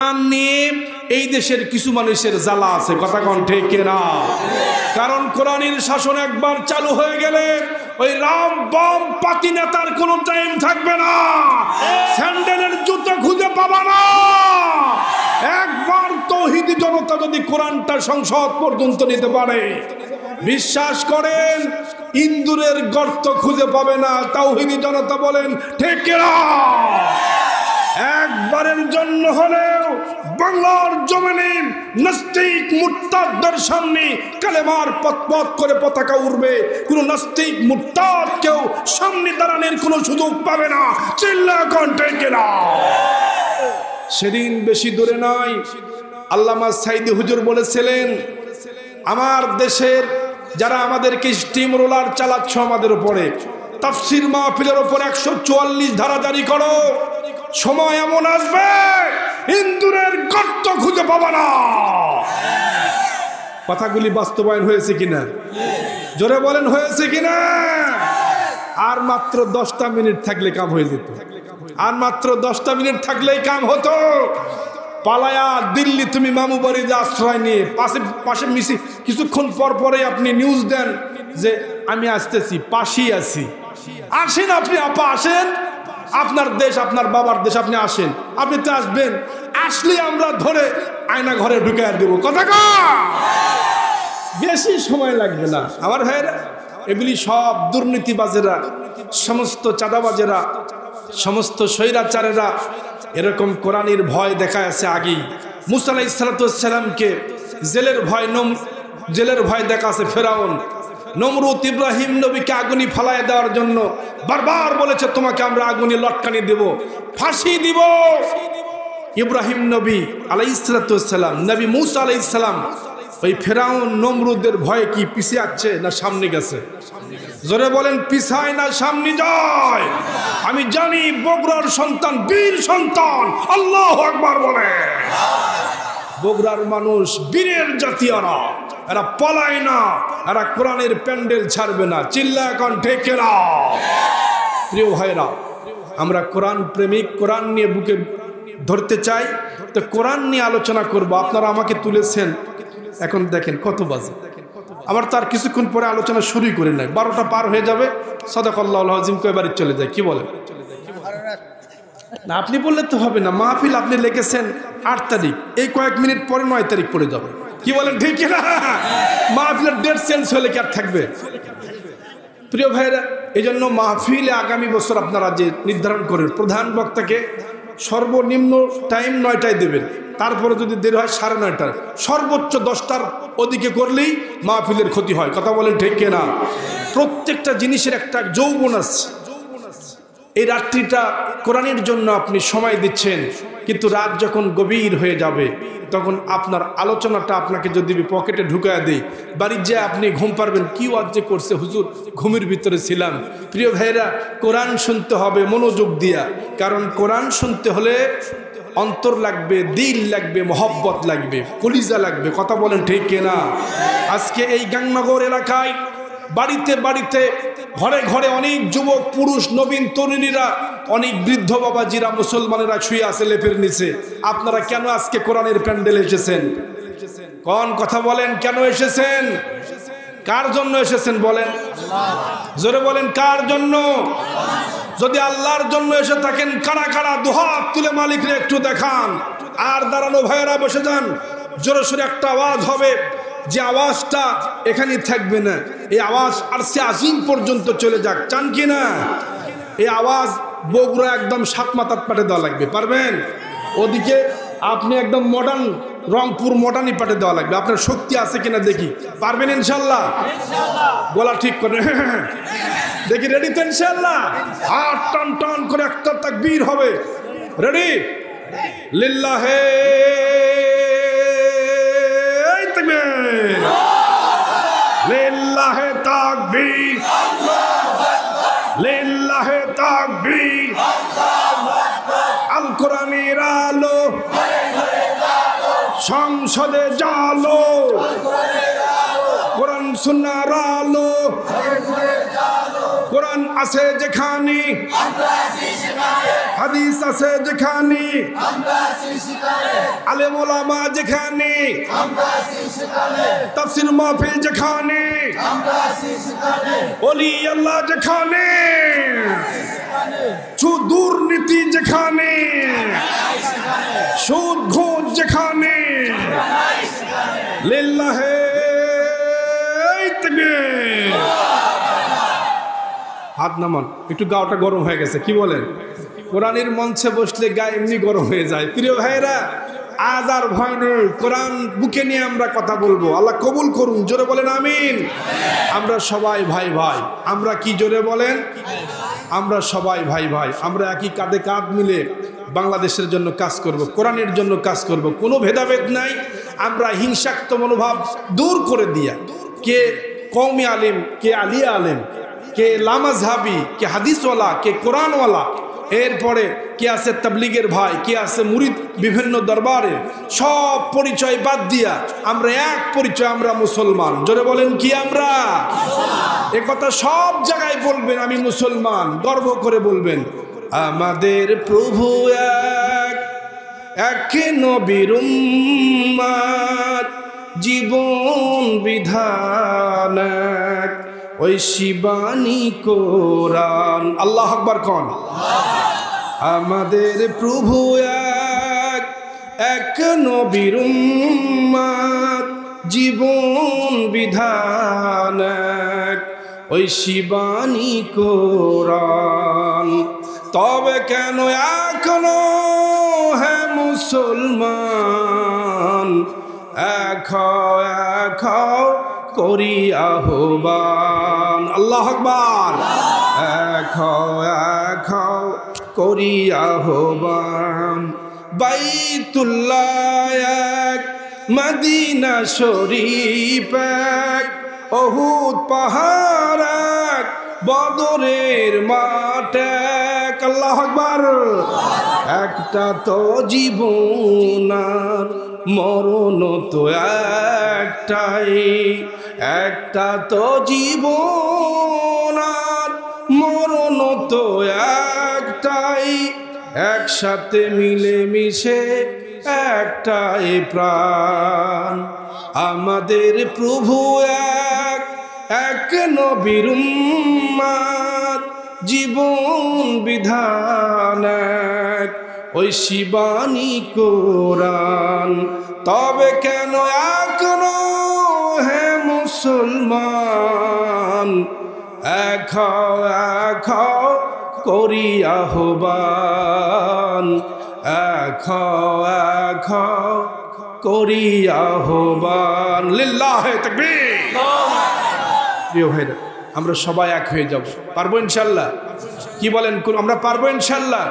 নিয়ে এই দেশের কিছু মানুষের জ্বালা আছে, কথা কোন ঠিক কিনা? কারণ কোরআনের শাসন একবার চালু হয়ে গেলে ওই রাম বাম পাতি নেতার কোনো টাইম থাকবে না, স্যান্ডেলের জুতো খুঁজে পাবা না। একবার তৌহিদি জনতা যদি কোরআনটা সংসদ পর্যন্ত নিতে পারে, বিশ্বাস করেন ইন্দুরের গর্ত খুঁজে পাবে না। তাওহীদি জনতা বলেন ঠিক কিনা? একবারের জন্য হলেও বাংলার জমিনে নাস্তিক মুরতাদদের সামনে কালেমার পথ করে পতাকা উড়বে। কোন নাস্তিক মুরতাদ কেউ সামনে দাঁড়ানোর কোনো সুযোগ পাবে না। চিল্লা কোন ঠিক কিনা? সেদিন বেশি দূরে নয়, আল্লামা সাইদি হুজুর বলেছিলেন, আমার দেশের যারা আমাদেরকে স্টিম রোলার চালাচ্ছ আমাদের উপরে, তাফসির মাহফিলের উপর 144 ধারা জারি করো। সময় এমন আসবে ইন্দুরের গর্ত খুঁজে পাবা না। কথাগুলি বাস্তবায়ন হয়েছে কিনা? জোরে বলেন হয়েছে কিনা? আর মাত্র 10টা মিনিট থাকলে কাম হয়ে যেত। আর মাত্র 10টা মিনিট থাকলেই কাম হতো। পালায়া দিল্লি তুমি মামু বাড়িতে আশ্রয় নিয়ে পাশে মিশি, কিছুক্ষণ পর পরে আপনি নিউজ দেন যে আমি আসতেছি, পাশেই আছি। আসেন আপনি, আপা আসেন, আপনার দেশ আপনার বাবার দেশ, আপনি আসেন। আপনি তো আসবেন, আসলে আমরা ধরে আয়না ঘরে ঢুকায় দেব। কথা কা বেশি সময় লাগবে না আমার ভাইয়েরা। এগুলি সব দুর্নীতিবাজেরা, সমস্ত চাঁদাবাজেরা, সমস্ত স্বৈরাচারেরা এরকম কোরআনের ভয় দেখায় আছে। আগেই মুসা আলাইহিস সালামকে জেলের ভয় দেখা আছে। ফেরাউন, নমরুদ ইব্রাহিম নবীকে আগুনে ফালায় দেওয়ার জন্য বারবার বলেছে তোমাকে আমরা আগুনে লটকানি দেব, ফাঁসি দিব। ইব্রাহিম নবী আলাইহিস সালাম, নবী মুসা আলাইহিস সালাম ওই ফেরাউন নমরুদের ভয়ে কি পিছিয়ে আছে না সামনে গেছে? জোরে বলেন পিছায় না সামনে যায়? আমি জানি বগুড়ার সন্তান, বীর সন্তান, আল্লাহু আকবার বলে। বগুড়ার মানুষ বীরের জাতীয়রা, এরা পলায় না, এরা কোরআনের প্যান্ডেল ছাড়বে না। চিল্লা এখন ঠিক কিনা? প্রিয় ভাইরা, আমরা কোরআন প্রেমিক, কোরআন নিয়ে বুকে ধরতে চাই, তো কোরআন নিয়ে আলোচনা করব। আপনারা আমাকে তুলেছেন, এখন দেখেন কত বাজে। আমার তার কিছুক্ষণ পরে আলোচনা শুরুই করে নাই, 12টা পার হয়ে যাবে। সাদাকাল্লাহুল আযীম কয় বাড়ি চলে যায়। কি বলেন? না আপনি বললে তো হবে না। মাহফিল আপনি লিখেছেন 8 তারিখ, এই কয়েক মিনিট পরে 9 তারিখ পড়ে যাবে। কি বলেন ঠিক না? মাহফিলের ডেট চেঞ্জ হলে কি আর থাকবে? প্রিয় ভাইরা, এই জন্য মাহফিলে আগামী বছর আপনারা যে নির্ধারণ করেন, প্রধান বক্তাকে সর্বনিম্ন টাইম 9টায় দেবেন। তারপরে যদি দেরি হয় 9:30, সর্বোচ্চ 10টার ওদিকে করলেই মাহফিলের ক্ষতি হয়। কথা বলেন ঠিক কিনা? প্রত্যেকটা জিনিসের একটা যৌবন আছে। এই রাত্রিটা কোরআনের জন্য আপনি সময় দিচ্ছেন, কিন্তু রাত যখন গভীর হয়ে যাবে তখন আপনার আলোচনাটা আপনাকে যদি পকেটে ঢুকায় দেয়, বাড়ির যে আপনি ঘুম পারবেন, কি ওয়াজ যে করছে হুজুর, ঘুমের ভিতরে ছিলাম। প্রিয় ভাইরা, কোরআন শুনতে হবে মনোযোগ দিয়া, কারণ কোরআন শুনতে হলে অন্তর লাগবে, দিল লাগবে, মহব্বত লাগবে, কলিজা লাগবে। কথা বলেন ঠিক কিনা? আজকে এই গাংনগর এলাকায় বাড়িতে বাড়িতে, ঘরে ঘরে অনেক যুবক পুরুষ, নবীন তরুণীরা, অনেক বৃদ্ধ বাবাজিরা, মুসলমানেরা শুয়ে আছে লেপের নিচে। আপনারা কেন আজকে কোরআনের প্যান্ডেলে এসেছেন? কোন কথা বলেন, কেন এসেছেন? কার জন্য এসেছেন বলেন? জোরে বলেন কার জন্য? যদি আল্লাহর জন্য এসে থাকেন, কারা কারা দুহাত তুলে মালিকরে একটু দেখান। আর দাঁড়ানো ভাইয়েরা বসে যান। জোরে সোরে একটা আওয়াজ হবে, যে আওয়াজটা এখানে থাকবে না, এই আওয়াজ আরশে আজিম পর্যন্ত চলে যাক। চান কি না? এই আওয়াজ বগুড়া একদম 7 মাথার পাটে দেওয়া লাগবে। পারবেন? ওদিকে আপনি একদম মডার্ন, রংপুর মডার্নই পাটে দেওয়া লাগবে। আপনার শক্তি আছে কিনা দেখি। পারবেন ইনশাল্লাহ? গলা ঠিক করে দেখি। রেডি তো ইনশাল্লাহ? হাত টান টান করে একটা তাকবীর হবে। রেডি? লিল্লাহে তাকবীর, লিল্লাহে তাকবীর, লিল্লাহে তাকবীর। আল কোরআনের আলো সংসদে জালো, কোরআন সুন্নাহর আলো, কোরআন কোরআন আছে যেখানে, হাদিস আছে যেখানে, আলেম ওলামা যেখানে, তাফসীর মাহফিল যেখানে, ওলি আল্লাহ যেখানে, দুর্নীতি যেখানে, সুদ ঘুষ যেখানে, লিল্লাহে তাকবীর। হাত নামান, একটু গাওটা গরম হয়ে গেছে, কি বলেন? কোরআনের মঞ্চে বসলে গায়ে এমনি গরম হয়ে যায়। প্রিয় ভাইরা, আজ আর ভয় নেই, কোরআন বুকে নিয়ে আমরা কথা বলবো। আল্লাহ কবুল করুন, জোরে বলেন আমিন। আমরা সবাই ভাই ভাই, আমরা কি জোরে বলেন? আমরা সবাই ভাই ভাই, আমরা একই কাঁধে কাঁধ মিলে বাংলাদেশের জন্য কাজ করব, কোরআনের জন্য কাজ করব, কোনো ভেদাভেদ নাই। আমরা হিংসাত্মক মনোভাব দূর করে দিয়া, কে কওমি আলেম, কে আলিয়া আলেম, কে লামাজহাবি, কে হাদিসওয়ালা, কে কোরআনওয়ালা, এরপরে কে আছে তাবলিগের ভাই, কে আছে মুরিদ বিভিন্ন দরবারের, সব পরিচয় বাদ দিয়া আমরা এক পরিচয়, আমরা মুসলমান। জোরে বলেন কি আমরা? এ কথা সব জায়গায় বলবেন, আমি মুসলমান, গর্ব করে বলবেন। আমাদের প্রভু এক, এক নবীর উম্মত, জীবন বিধান এক, ওই শিবানী কোরআন। আল্লাহু আকবার কোন? আমাদের প্রভু এক, এক নবীর উম্মত, জীবন বিধান এক, ওই শিবানী কোরআন। তবে কেন এখনো হে মুসলমান, এক করি আহ্বান। আল্লাহু আকবার। এক করি আহ্বান। বাইতুল্লাহ এক, মদিনা শরীফ এক, উহুদ পাহাড় এক, বদরের মাঠ এক। আল্লাহু আকবার। একটা তো জীবন আর মরণ তো একটাই, একটা তো জীবন আর মরণ তো একটাই, একসাথে মিলে মিশে একটাই প্রাণ। আমাদের প্রভু এক, এক নবীর উম্মত, জীবন বিধান এক, ওই শিবানী কোরআন। তবে কেন এখনো হে মুসলমান, এক করি আহ্বান, এক করি আহ্বান। লিল্লাহে তাকবীর। প্রিয় ভাইরা, আমরা সবাই এক হয়ে যাব, পারবো ইনশাল্লাহ? কি বলেন, আমরা পারবো ইনশাল্লাহ?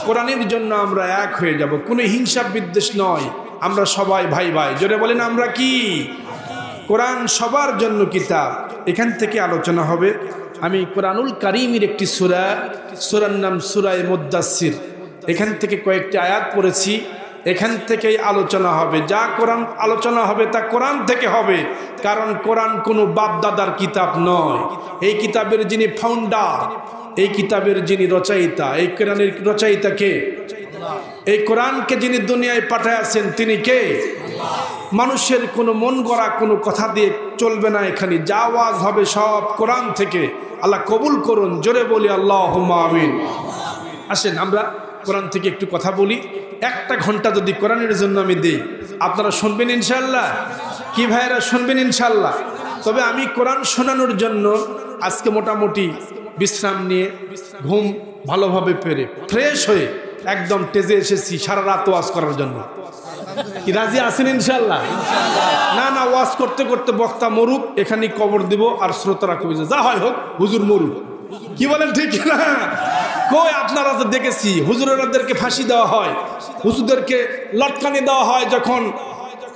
কোরআনের জন্য আমরা এক হয়ে যাব, কোনো হিংসা বিদ্বেষ নয়, আমরা সবাই ভাই ভাই। জোরে বলেন আমরা কি? কোরআন সবার জন্য কিতাব। এখান থেকে আলোচনা হবে। আমি কোরআনুল কারীমের একটি সূরা, সূরার নাম সূরায়ে মুদ্দাসসির, এখান থেকে কয়েকটি আয়াত পড়েছি, এখান থেকেই আলোচনা হবে। যা কোরআন আলোচনা হবে তা কোরআন থেকে হবে, কারণ কোরআন কোনো বাপ দাদার কিতাব নয়। এই কিতাবের যিনি ফাউন্ডার, এই কিতাবের যিনি রচয়িতা, এই কোরআনের রচয়িতা কে? এই কোরআনকে যিনি দুনিয়ায় পাঠাইছেন তিনি কে? মানুষের কোনো মন গড়া কোনো কথা দিয়ে চলবে না। এখানে যা ওয়াজ হবে সব কোরআন থেকে। আল্লাহ কবুল করুন, জোরে বলি আল্লাহুম্মা আমিন। আসেন আমরা কোরআন থেকে একটু কথা বলি। একটা ঘন্টা যদি কোরআনের জন্য আমি দিই, আপনারা শুনবেন ইনশাল্লাহ? কি ভাইরা শুনবেন ইনশাল্লাহ? তবে আমি কোরআন শোনানোর জন্য আজকে মোটামুটি বিশ্রাম নিয়ে, ঘুম ভালোভাবে পেরে ফ্রেশ হয়ে একদম টেজে এসেছি সারা রাত ওয়াজ করার জন্য। কি রাজি আছেন ইনশাল্লাহ? না না, ওয়াজ করতে করতে বক্তা মরুক, এখানে কবর দিব আর শ্রোতারা কবি যা হয় হোক, হুজুর মরুক। কি বলেন ঠিক না? কই আপনারা তো দেখেছি হুজুরদেরকে ফাঁসি দেওয়া হয়, হুজুরদেরকে লটকানি দেওয়া হয়। যখন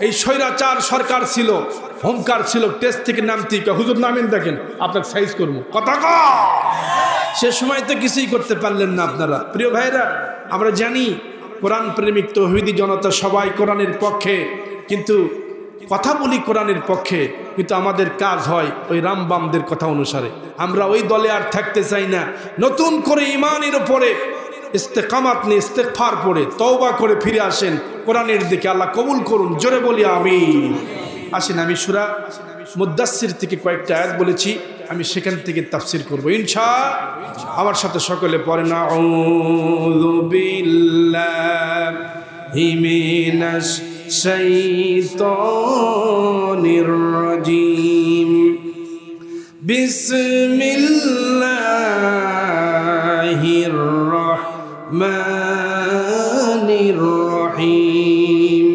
এই স্বৈরাচার সরকার ছিল, হুঙ্কার ছিল টেস্ট থেকে নামতে, হুজুর নামেন দেখেন আপনাকে সাইজ করবো কথা ক। সে সময় তো কিছুই করতে পারলেন না আপনারা। প্রিয় ভাইরা, আমরা জানি কোরআন প্রেমিক তৌহিদি জনতা সবাই কোরআনের পক্ষে, কিন্তু কথা বলি কোরআনের পক্ষে, কিন্তু আমাদের কাজ হয় ওই রামবামদের কথা অনুসারে। আমরা ওই দলে আর থাকতে চাই না। নতুন করে ঈমানের উপরে ইস্তেকামাত নিয়ে ইস্তেগফার পড়ে তওবা করে ফিরে আসেন কোরআনের দিকে। আল্লাহ কবুল করুন, জোরে বলি আমিন। আসেন, আমি সূরা মুদ্দাসসির থেকে কয়েকটা আয়াত বলেছি, আমি সেখান থেকে তাফসীর করব ইনশাআল্লাহ। আমার সাথে সকলে পড়েন, আউযু বিল্লাহি মিনাশ শাইতানির রাজীম, বিসমিল্লাহির রাহমানির রহিম,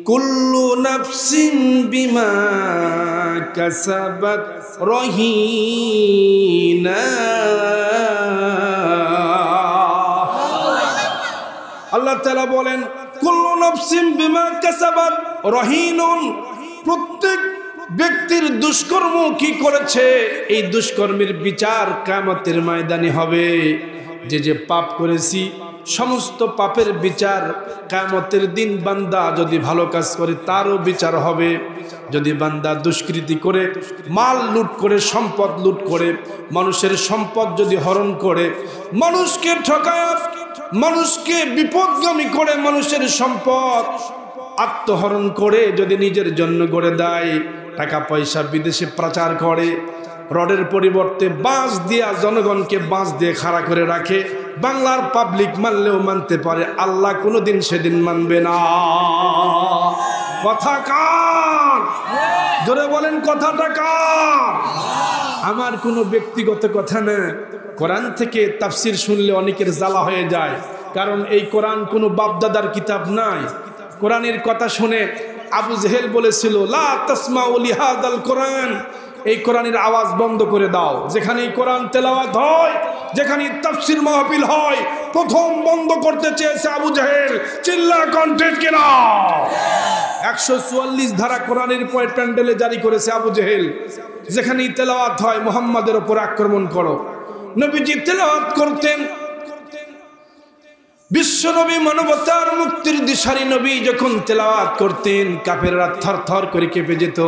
কুল্লু নাফসিন বিমা কাসাবাত রহিনা। আল্লাহ তাআলা বলেন, কুল্লু নাফসিন বিমা কাসাবাত রহিনুন, প্রত্যেক ব্যক্তির দুষ্কর্ম কি করেছে এই দুষ্কর্মের বিচার কিয়ামতের ময়দানে হবে। যে যে পাপ করেছি সমস্ত পাপের বিচার কিয়ামতের দিন। বান্দা যদি ভালো কাজ করে তারও বিচার হবে। যদি বান্দা দুষ্কৃতি করে, মাল লুট করে, সম্পদ লুট করে, মানুষের সম্পদ যদি হরণ করে, মানুষকে ঠকায়, মানুষকে বিপদগামী করে, মানুষের সম্পদ আত্মহরণ করে যদি নিজের জন্য গড়ে দেয়, টাকা পয়সা বিদেশে পাচার করে, রডের পরিবর্তে বাঁশ দিয়া জনগণকে বাঁশ দিয়ে খাড়া করে রাখে, বাংলার পাবলিক মানলেও মানতে পারে, আল্লাহ কোনোদিন সেদিন মানবে না। কথা কার? জোরে বলেন, কথাটা কার? আমার কোনো ব্যক্তিগত কথা না। কোরআন থেকে তাফসীর শুনলে অনেকের জ্বালা হয়ে যায়, কারণ এই কোরআন কোনো বাপদাদার কিতাব নাই। কোরআনের কথা শুনে আবু জেহেল বলেছিল, লা তাসমাউ লিহাদাল কোরআন, এই কোরআনের আওয়াজ বন্ধ করে দাও। যেখানে কোরআন তেলাওয়াত হয়, যেখানে তাফসীর মাহফিল হয়, প্রথম বন্ধ করতে চেয়েছে আবু জেহেল। চিল্লা কন্টেন্ট কেনা 144 ধারা কোরআনের প্যান্ডেলে জারি করেছে আবু জেহেল। যেখানে তেলাওয়াত হয়, মুহাম্মাদের উপর আক্রমণ করো। নবীজি তেলাওয়াত করতেন, বিশ্ব নবী, মানবতার মুক্তির দিশারি নবী যখন তেলাওয়াত করতেন, কাফেররা থরথর করে কেঁপে যেত।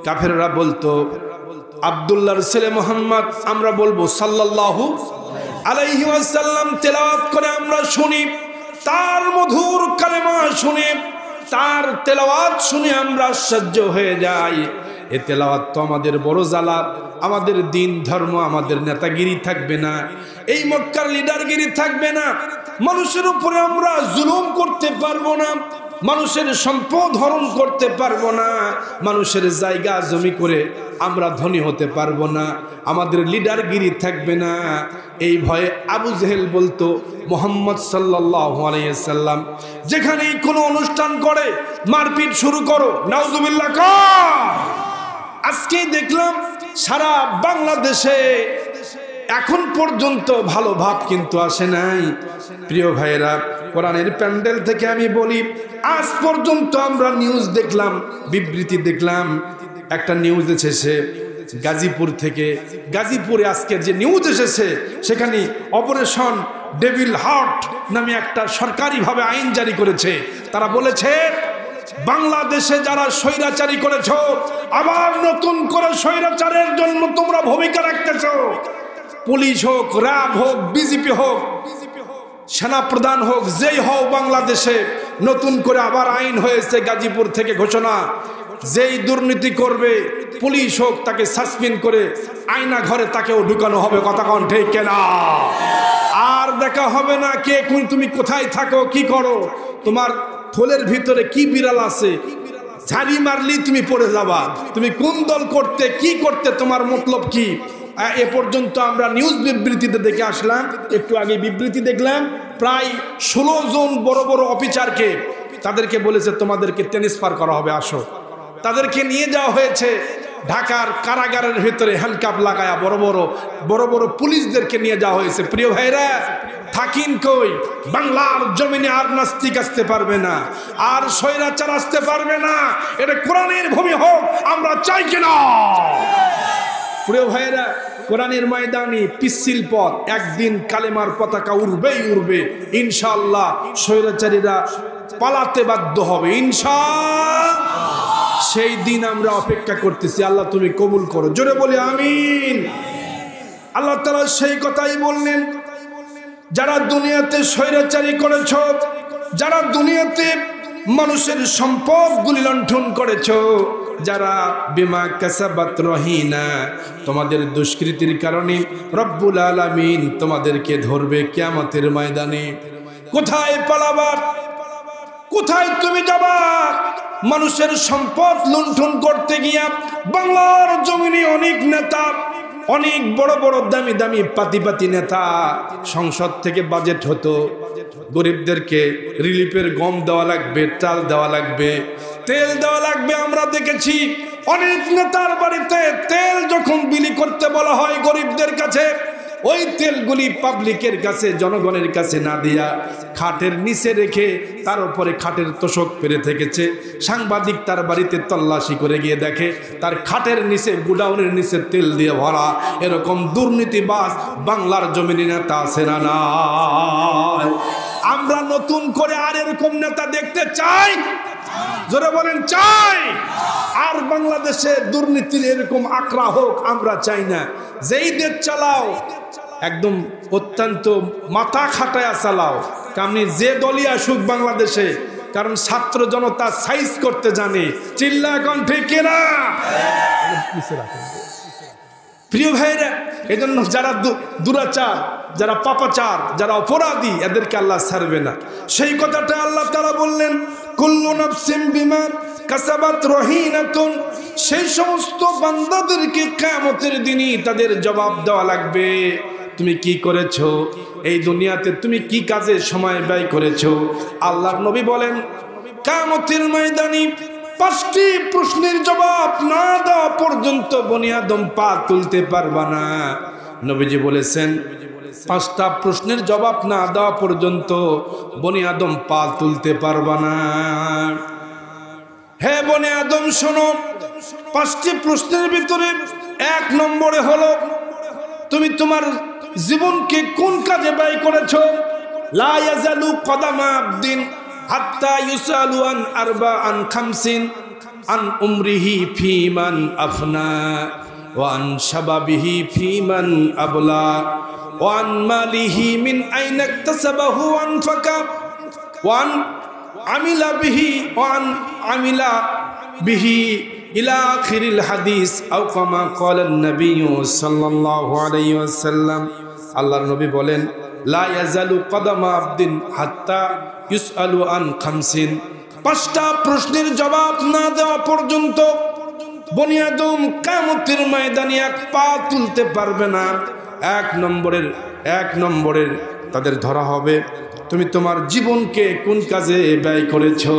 কাফেররা বলতো, আব্দুল্লাহর ছেলে মুহাম্মদ, আমরা বলবো সাল্লাল্লাহু আলাইহি ওয়াসাল্লাম তেলাওয়াত করে আমরা শুনি, তার মধুর কালেমা শুনে, তার তেলাওয়াত শুনে আমরা আশ্চর্য হয়ে যাই। এ তেলাওয়াত তো আমাদের বড় জ্বালা। আমাদের দিন ধর্ম, আমাদের নেতাগিরি থাকবে না, এই মক্কার লিডারগিরি থাকবে না, মানুষের উপরে আমরা জুলুম করতে পারবো না, মানুষের সম্পদ হরণ করতে পারবো না, মানুষের জায়গা জমি করে আমরা ধনী হতে পারবো না, আমাদের লিডারগিরি থাকবে না। এই ভয়ে আবু জেহেল বলতো, মুহাম্মদ সাল্লাল্লাহু আলাইহি ওয়াসাল্লাম যেখানেই কোনো অনুষ্ঠান করে মারপিট শুরু করো, নাউজুবিল্লাহ কর। আজকে দেখলাম সারা বাংলাদেশে এখন পর্যন্ত ভালো ভাব কিন্তু আসে নাই। প্রিয় ভাইরা, কোরআনের প্যান্ডেল থেকে আমি বলি, আজ পর্যন্ত আমরা নিউজ দেখলাম, বিবৃতি দেখলাম। একটা নিউজ এসেছে গাজীপুর থেকে, গাজীপুরে আজকের যে নিউজ এসেছে সেখানে অপারেশন ডেভিল হার্ট নামে একটা সরকারিভাবে আইন জারি করেছে। তারা বলেছে, বাংলাদেশে যারা স্বৈরাচারী করেছ, আবার নতুন করে স্বৈরাচারের জন্য তোমরা ভূমিকা রাখতেছ, পুলিশ হোক, র্যাব হোক, বিজেপি হোক, সেনাপ্রধান হোক, যেই হও, বাংলাদেশে নতুন করে আবার আইন হয়েছে গাজীপুর থেকে ঘোষণা, যেই দুর্নীতি করবে পুলিশ হোক তাকে সাসপেন্ড করে আয়না ঘরে তাকেও ঢুকানো হবে। কথা কোন ঠিক কেনা? আর দেখা হবে না কে তুমি কোথায় থাকো, কি করো, তোমার থলের ভিতরে কি বিড়াল আছে, ঝাড়ি মারলি তুমি পড়ে যাবা, তুমি কোন দল করতে, কি করতে, তোমার মতলব কি। এ পর্যন্ত আমরা নিউজ বিবৃতিতে দেখে আসলাম, একটু আগে বিবৃতি দেখলাম, প্রায় 16 জন বড় বড় অফিসারকে তাদেরকে বলেছে তোমাদেরকে ট্রান্সফার করা হবে, আসো। তাদেরকে নিয়ে যাওয়া হয়েছে ঢাকার কারাগারের ভিতরে, হ্যান্ডকাপ লাগায়া বড় বড় পুলিশদেরকে নিয়ে যাওয়া হয়েছে। প্রিয় ভাইরা, থাকিন কই? বাংলার জমিনে আর নাস্তিক আসতে পারবে না, আর স্বৈরাচার আসতে পারবে না। এটা কোরআনের ভূমি হোক, আমরা চাই কিনা? প্রিয় ভাইরা, কোরআনের ময়দানে পিচ্ছিল পথ, একদিন কালেমার পতাকা উড়বেই উড়বে ইনশাআল্লাহ। স্বৈরাচারীরা পালাতে বাধ্য হবে ইনশাআল্লাহ। সেই দিন আমরা অপেক্ষা করতেছি। আল্লাহ তুমি কবুল করো, জোরে বলি আমিন। আল্লাহ তাআলা সেই কথাই বললেন, যারা দুনিয়াতে স্বৈরাচারী করেছ, যারা দুনিয়াতে মানুষের সম্পদগুলি লুণ্ঠন করেছ, যারা বিমা কাসাবাত রহিনা, তোমাদের দুষ্কৃতির কারণে রব্বুল আলামিন তোমাদেরকে ধরবে কিয়ামতের ময়দানে। কোথায় পালাবা, কোথায় তুমি যাবা? মানুষের সম্পদ লুণ্ঠন করতে গিয়া বাংলার জমিনে অনেক নেতা, অনেক বড় বড় দামি দামি পাতি পাতি নেতা, সংসদ থেকে বাজেট হতো, গরিবদেরকে রিলিফের গম দেওয়া লাগবে, চাল দেওয়া লাগবে, তেল দেওয়া লাগবে। আমরা দেখেছি অনেক নেতার বাড়িতে তেল যখন বিলি করতে বলা হয় গরিবদের কাছে, ওই তেলগুলি পাবলিকের কাছে, জনগণের কাছে না দিয়া খাটের নিচে রেখে তার উপরে খাটের তোষক পেরে থেকেছে। সাংবাদিক তার বাড়িতে তল্লাশি করে গিয়ে দেখে তার খাটের নিচে, গুডাউনের নিচে তেল দিয়ে ভরা। এরকম দুর্নীতিবাজ বাংলার জমিনে নেতা আছে না নাই? আমরা নতুন করে আর এরকম নেতা দেখতে চাই? জোরে বলেন চাই। আর বাংলাদেশে দুর্নীতির এরকম আকড়া হোক আমরা চাই না। যেই দেশ চালাও একদম অত্যন্ত মাথা খাটায়া চালাও, কারণ যে দলই আসুক বাংলাদেশে, কারণ ছাত্র জনতা সাইজ করতে জানে। চিল্লা এখন ঠিক না? প্রিয় ভাইরা, এজন্য যারা দুরাচার, যারা পাপাচার, যারা অপরাধী, এদেরকে আল্লাহ ছাড়বে না। সেই কথাটা আল্লাহ তাআলা বললেন, কুল্লু নাফসিন বিমা কাসাবাত রহিনাতুন। সেই সমস্ত বান্দাদেরকে কিয়ামতের দিনই তাদের জবাব দেওয়া লাগবে। তুমি কি করেছো এই দুনিয়াতে, তুমি কি কাজে সময় ব্যয় করেছো? আল্লাহর নবী বলেন, কিয়ামতের ময়দানে 5টি প্রশ্নের জবাব না দেওয়া পর্যন্ত বনি আদম পা তুলতে পারবা না। নবীজি বলেছেন 5টা প্রশ্নের জবাব না দেওয়া পর্যন্ত বনি আদম পা তুলতে পারবা না। হে বনি আদম শোনো, 5টি প্রশ্নের ভিতরে 1 নম্বরে হলো তুমি তোমার জীবনকে কোন কাজে ব্যয় করেছো। লা ইয়াজালু কদামা আবদিন হাত্তা ইউসালু আন আরবাআন খামসিন, আন উমরিহি ফিমান আফনা, ওয়া আন শাবাবিহি ফিমান আবলা, ওয়া আন মালিহি মিন আইনা ইকতাসাবাহু ওয়া আনফাকা, ওয়া আন আমিলা বিহি, ওয়া আন আমিলা বিহি ইলা আখিরিল হাদিস, আও কামা ক্বালান নবী সাল্লাল্লাহু আলাইহি ওয়াসাল্লাম। আল্লাহর নবী বলেন, লা ইয়াজালু কদামা আবদিন হাত্তা ইউসআলু আন খামসিন। 5টা প্রশ্নের জবাব না দেওয়া পর্যন্ত বনি আদম কিয়ামতের ময়দানে 1 পা তুলতে পারবে না। 1 নম্বরের তাদের ধরা হবে তুমি তোমার জীবনকে কোন কাজে ব্যয় করেছো।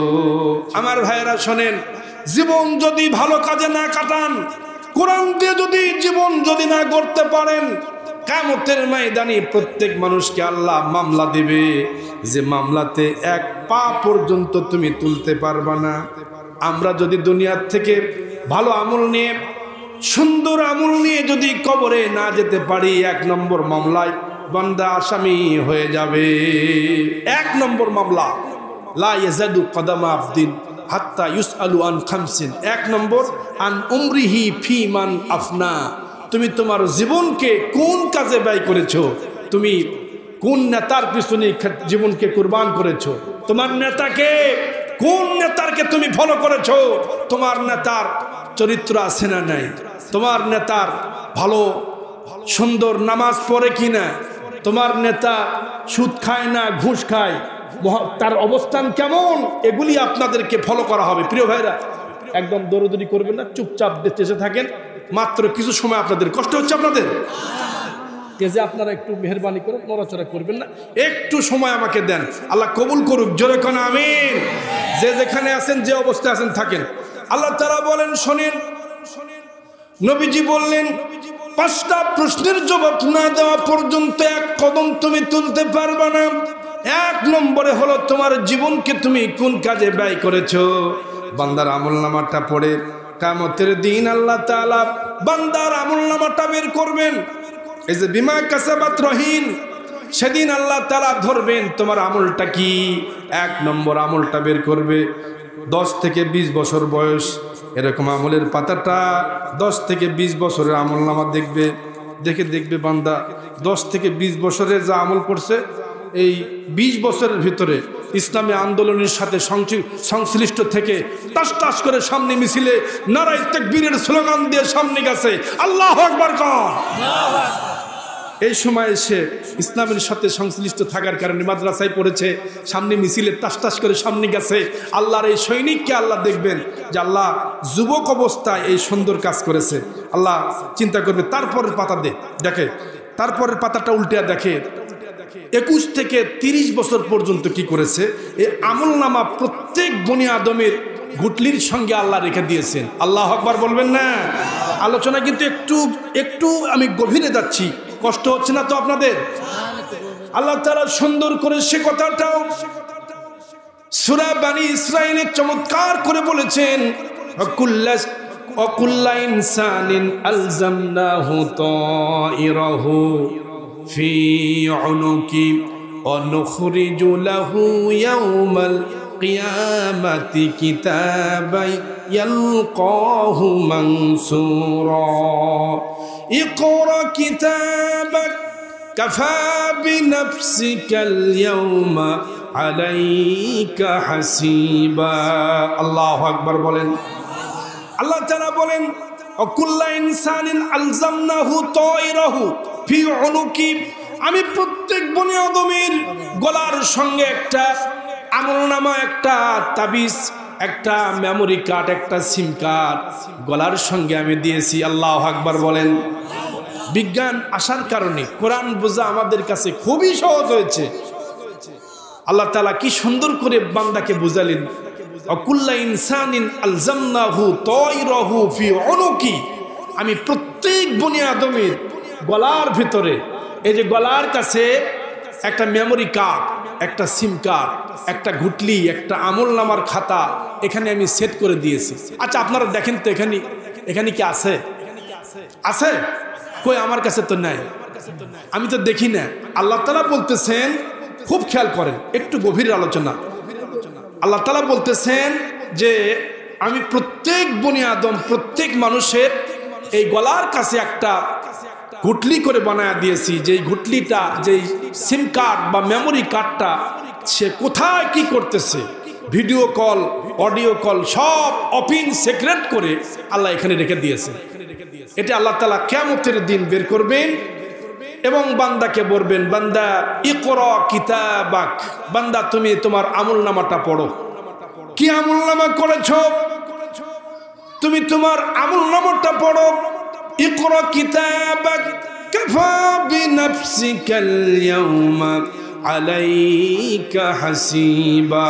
আমার ভাইয়েরা শোনেন, জীবন যদি ভালো কাজে না কাটান, কোরআন দিয়ে যদি জীবন যদি না গড়তে পারেন, কিয়ামতের ময়দানে প্রত্যেক মানুষকে আল্লাহ মামলা দিবে, যে মামলাতে 1 পা পর্যন্ত তুমি তুলতে পারবা না। আমরা যদি দুনিয়ার থেকে ভালো আমল নিয়ে, সুন্দর আমল নিয়ে যদি কবরে না যেতে পারি, 1 নম্বর মামলায় বান্দা আসামি হয়ে যাবে। 1 নম্বর মামলা, লা ইয়াজাদু কদামা আবদিন হাত্তা ইউসআলু আন খামসিন। 1 নম্বর, আন উমরিহি ফিমান আফনা। তুমি তোমার জীবনকে কোন কাজে ব্যয় করেছো, তুমি কোন নেতার পিছনে জীবনকে কুরবান করেছো, তোমার নেতাকে, কোন নেতারকে তুমি ফলো করেছো, তোমার নেতার চরিত্র আছে না নাই, তোমার নেতার ভালো সুন্দর নামাজ পড়ে কিনা, তোমার নেতা সুদ খায় না ঘুষ খায়, তার অবস্থান কেমন, এগুলি আপনাদেরকে ফলো করা হবে। প্রিয় ভাইরা, একদম দৌড়দৌড়ি করবেন না, চুপচাপ দেখতে থাকেন। মাত্র কিছু সময় আপনাদের কষ্ট হচ্ছে, আপনাদের যে আপনারা একটু মেহেরবানি করে নড়াচড়া করবেন না, একটু সময় আমাকে দেন। আল্লাহ কবুল করুক, জোরে কোন আমিন। যে যেখানে আছেন, যে অবস্থায় আছেন থাকেন। আল্লাহ তাআলা বলেন, শোনেন, নবীজি বললেন 5টা প্রশ্নের জবাব না দেওয়া পর্যন্ত 1 কদম তুমি তুলতে পারবে না। 1 নম্বরে হলো তোমার জীবনকে তুমি কোন কাজে ব্যয় করেছো। বান্দার আমলনামাটা পড়ে কিয়ামতের দিন আল্লাহ তাআলা বান্দার আমলনামাটা বের করবেন। এই যে বিমা কাসাবাত রহিন, সেদিন আল্লাহ তাআলা ধরবেন তোমার আমলটা কি। 1 নম্বর আমলটা বের করবে, 10 থেকে 20 বছর বয়স এরকম আমলের পাতাটা, 10 থেকে 20 বছরের আমলনামা দেখবে, দেখবে বান্দা 10 থেকে 20 বছরের যা আমল করছে, এই 20 বছরের ভিতরে ইসলামী আন্দোলনের সাথে সংশ্লিষ্ট থেকে টাস টাস করে সামনে মিছিলে নারায়ে তাকবীরের স্লোগান দিয়ে সামনে গেছে, আল্লাহু আকবার কর। এই সময় সে ইসলামের সাথে সংশ্লিষ্ট থাকার কারণে মাদ্রাসায় পড়েছে, সামনে মিছিলে টাস টাস করে সামনে গেছে। আল্লাহর এই সৈনিককে আল্লাহ দেখবেন যে আল্লাহ যুবক অবস্থায় এই সুন্দর কাজ করেছে। আল্লাহ চিন্তা করবে, তারপরের পাতা দেখে, তারপরের পাতাটা উল্টে দেখে 21 থেকে 30 বছর পর্যন্ত কি করেছে। এই আমলনামা প্রত্যেক বনি আদমের গুটলির সঙ্গে আল্লাহ রেখে দিয়েছেন। আল্লাহু আকবার বলবেন না? আলোচনা কিন্তু একটু আমি গভীরে যাচ্ছি, কষ্ট হচ্ছে না তো আপনাদের? আল্লাহ তাআলা সুন্দর করে সে কথাটাও সূরা বনি ইসরাঈলে চমৎকার করে বলেছেন, ওয়াকুল্লা ইনসানিন আলজামনাহু তাইরাহু ফি উনুকি ওয়া নুখরিজু লাহু ইয়াওমাল কিয়ামাতি কিতাবান ইয়ালকাহু মানসুরা ইকরা কিতাবাক কাফা বিনাফসিকাল ইয়াওমা আলাইকা হাসিবা। আল্লাহু আকবার বলেন। আল্লাহ তাআলা বলেন, ওয়াকুল্লা ইনসানিন আলজামনাহু তাইরাহু ফি উনুকি, আমি প্রত্যেক বনি আদমের গলার সঙ্গে একটা আমলনামা, একটা তাবিজ, একটা মেমোরি কার্ড, একটা সিম কার্ড গলার সঙ্গে আমি দিয়েছি। আল্লাহু আকবার বলেন। বিজ্ঞান আসার কারণে কোরআন বোঝা আমাদের কাছে খুবই সহজ হয়েছে। আল্লাহ তাআলা কি সুন্দর করে বান্দাকে বুঝালেন, ওয়াকুল্লা ইনসানিন আলজামনাহু তাইরাহু ফি উনুকি, আমি প্রত্যেক বনি আদমের গলার ভিতরে, এই যে গলার কাছে একটা মেমোরি কার্ড, একটা সিম কার্ড, একটা ঘুটলি, একটা আমলনামার খাতা এখানে আমি সেট করে দিয়েছি। আচ্ছা আপনারা দেখেন তো এখানে কি আছে? আছে কই? আমার কাছে তো নাই, আমি তো দেখি না। আল্লাহ তাআলা বলতেছেন, খুব খেয়াল করেন, একটু গভীর আলোচনা। আল্লাহ তাআলা বলতেছেন যে আমি প্রত্যেক বনি আদম, প্রত্যেক মানুষের এই গলার কাছে একটা ঘুটলি করে বানায় দিয়েছি। যেই ঘুটলিটা, যেই সিম কার্ড বা মেমোরি কার্ডটা সে কোথায় কি করতেছে, ভিডিও কল, অডিও কল সব ওপেন সিক্রেট করে আল্লাহ এখানে রেখে দিয়েছে। এটা আল্লাহ তাআলা কিয়ামতের দিন বের করবেন এবং বান্দাকে বলবেন, বান্দা ইকরা কিতাবাক, বান্দা তুমি তোমার আমলনামাটা পড়ো। কি আমলনামা করেছো? তুমি তোমার আমলনামাটা পড়ো। ইকরা কিতাবাক কাফা বিনাফসিকাল ইয়াওমা আলাইকা হাসিবা।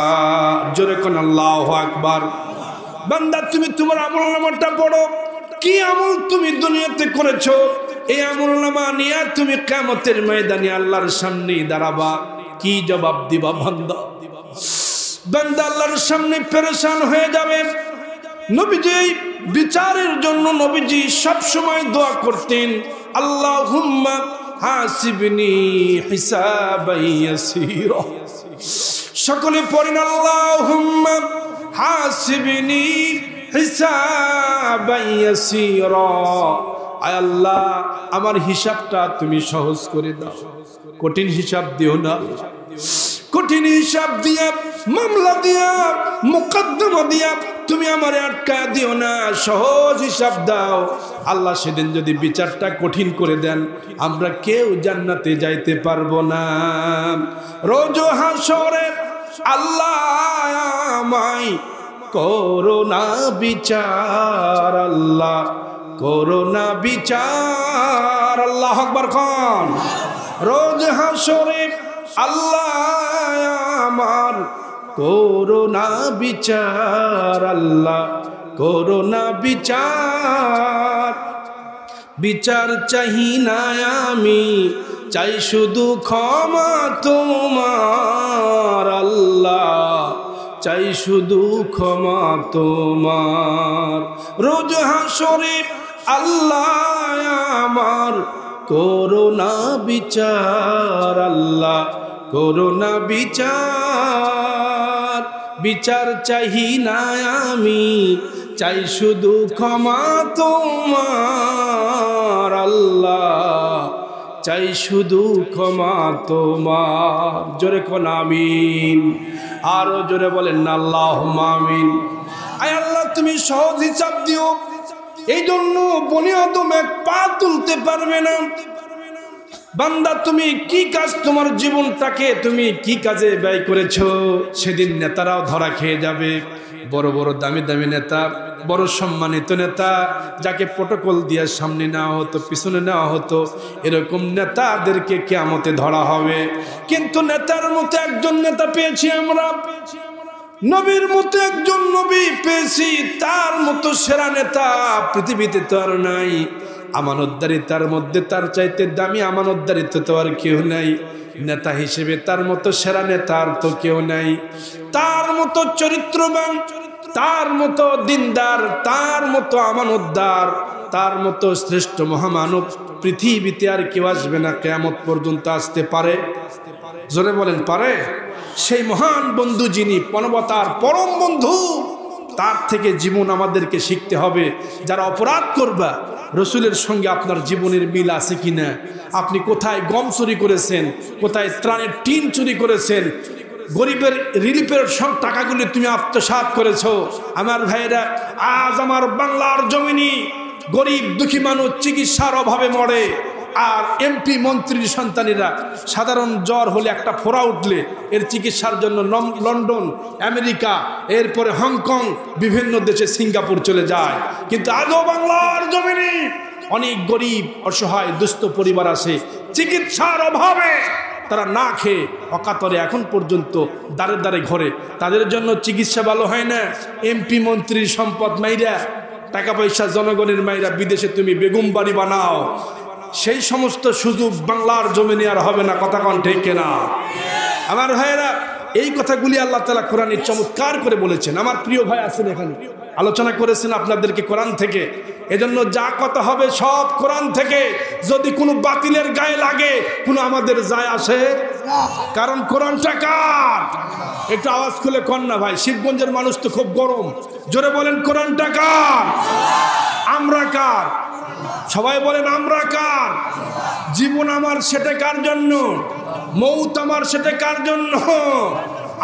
জোরে কোন আল্লাহু আকবার। বান্দা তুমি তোমার আমলনামাটা পড়ো। কি আমল তুমি দুনিয়াতে করেছো, এই আমলনামা নিয়ে তুমি কিয়ামতের ময়দানে আল্লাহর সামনে দাঁড়াবা। কি জবাব দিবা বান্দা? বান্দা আল্লাহর সামনে পেরেশান হয়ে যাবে। নবীজি বিচারের জন্য নবীজি সব সময় দোয়া করতেন, আল্লাহুম্মা হাসিবনি হিসাবান ইয়াসীরা। সকলে পড়েন, আল্লাহুম্মা হাসিবনি হিসাবান ইয়াসীরা। আয় আল্লাহ, আমার হিসাবটা তুমি সহজ করে দাও, কঠিন হিসাব দিও না। কঠিন হিসাব দিয়া, মামলা দিয়া, মুকদ্দমা দিয়া তুমি আমারে আটকা দিও না, সহজ হিসাব দাও। আল্লাহ সেদিন যদি বিচারটা কঠিন করে দেন, আমরা কেউ জান্নাতে যাইতে পারবো না। রোজ হাসরে আল্লাহ আমায় করো না বিচার, আল্লাহ করো না বিচার। আল্লাহু আকবার খান। রোজ হাসরে আল্লাহ আমার করো না বিচার, আল্লাহ করো না বিচার। বিচার চাহি না আমি, চাই শুধু ক্ষমা তোমার, আল্লাহ চাই শুধু ক্ষমা তোমার। রোজ হাসরে আল্লাহ আমার করোনা বিচার আল্লাহ করোনা বিচার বিচার চাহি না আমি চাই শুধু ক্ষমা তোমার আল্লাহ চাই শুধু ক্ষমা তোমার জোরে কোন আমিন আরো জোরে বলেন না আল্লাহুম্মা আমিন আয় আল্লাহ তুমি সহজ হিসাব দিও এই জন্য বনি আদম এক পা তুলতে পারবে না বান্দা তুমি কি কাজ তোমার জীবনটাকে তুমি কি কাজে ব্যয় করেছো সেদিন নেতারাও ধরা খেয়ে যাবে বড় বড় দামি দামি নেতা বড় সম্মানিত নেতা যাকে প্রটোকল দিয়ে সামনে নেওয়া হতো পিছনে নেওয়া হতো এরকম নেতাদেরকে কিয়ামতে ধরা হবে কিন্তু নেতার মতো একজন নেতা পেয়েছি আমরা নবীর মতো একজন নবী পেয়েছি তার মতো সেরা নেতা পৃথিবীতে তো আর নাই আমানতদারিতার মধ্যে তার চাইতে দামি আমানতদারিত্ব তো আর কেউ নাই নেতা হিসেবে তার মতো সেরা নেতার তো কেউ নাই তার মতো চরিত্রবান তার মতো দিনদার তার মতো আমানতদার তার মতো শ্রেষ্ঠ মহামানব পৃথিবীতে আর কেউ আসবে না কিয়ামত পর্যন্ত আসতে পারে জোরে বলেন পারে সেই মহান বন্ধু যিনি মানবতার পরম বন্ধু তার থেকে জীবন আমাদেরকে শিখতে হবে যারা অপরাধ করবা রসুলের সঙ্গে আপনার জীবনের মিল আছে কিনা আপনি কোথায় গম চুরি করেছেন কোথায় ত্রাণের টিন চুরি করেছেন গরিবের রিলিফের সব টাকাগুলি তুমি আত্মসাৎ করেছো আমার ভাইয়েরা আজ আমার বাংলার জমিনে গরিব দুঃখী মানুষ চিকিৎসার অভাবে মরে আর এমপি মন্ত্রীর সন্তানেরা সাধারণ জ্বর হলে একটা ফোড়া উঠলে এর চিকিৎসার জন্য লন্ডন আমেরিকা এরপরে হংকং বিভিন্ন দেশে সিঙ্গাপুর চলে যায় কিন্তু আজও বাংলার জমিনে অনেক গরিব অসহায় দুস্থ পরিবার আছে চিকিৎসার অভাবে তারা না খেয়ে অকাতরে এখন পর্যন্ত দাঁড়ে দাঁড়ে ঘরে তাদের জন্য চিকিৎসা ভালো হয় না এমপি মন্ত্রীর সম্পদ মাইরা টাকা পয়সা জনগণের মাইরা বিদেশে তুমি বেগম বাড়ি বানাও সেই সমস্ত সুযোগ বাংলার জমিনে আর হবে না কথা কোন ঠিক কিনা আমার ভাইয়েরা এই কথাগুলি আল্লাহ তাআলা কোরআনে চমৎকার করে বলেছেন আমার প্রিয় ভাই আছেন এখানে আলোচনা করেছেন আপনাদেরকে কোরআন থেকে এজন্য যা কথা হবে সব কোরআন থেকে যদি কোনো বাতিলের গায়ে লাগে কোনো আমাদের যায় আসে কারণ কোরআনটা কার একটু আওয়াজ খুলে কন না ভাই শিবগঞ্জের মানুষ তো খুব গরম জোরে বলেন কোরআনটা কার আমরা কার সবাই বলেন আমরা কার জীবন আমার সেটা কার জন্য মৌত আমার সেটা কার জন্য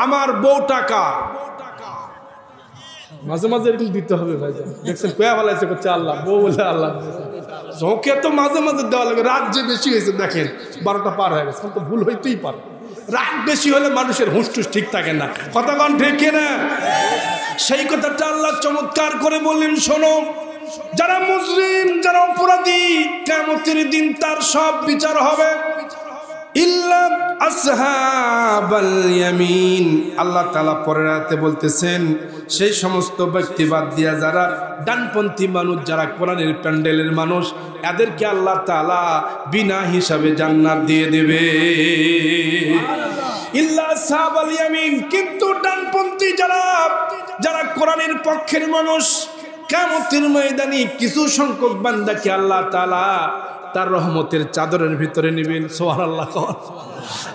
আমার বউটা কার মাঝে মাঝে এরকম দিতে হবে ভাই দেখছেন কয়া বলাইছে করছে আল্লাহ বউ বলে আল্লাহ ওকে তো মাঝে মাঝে দেওয়া লাগে রাত যে বেশি হয়েছে দেখেন 12টা পার হয়ে গেছে তো ভুল হইতেই পারে রাত বেশি হলে মানুষের হুঁশটুস ঠিক থাকে না কথা কোন ঠিক কিনা সেই কথাটা আল্লাহ চমৎকার করে বললেন শোনো যারা মুজরিম যারা অপরাধী কিয়ামতের দিন তার সব বিচার হবে ইল্লা আসহাবাল ইয়ামিন আল্লাহ তাআলা পরের আয়াতে বলতেছেন সেই সমস্ত ব্যক্তি বাদ দিয়া যারা ডানপন্থী মানুষ যারা কোরআনের প্যান্ডেলের মানুষ এদেরকে আল্লাহ তাআলা বিনা হিসাবে জান্নাত দিয়ে দেবে ইল্লা আসহাবাল ইয়ামিন কিন্তু ডানপন্থী যারা কোরআনের পক্ষের মানুষ কিয়ামতের ময়দানে কিছু সংখ্যক বান্দাকে আল্লাহ তাআলা তার রহমতের চাদরের ভিতরে নেবেন সুবহানাল্লাহ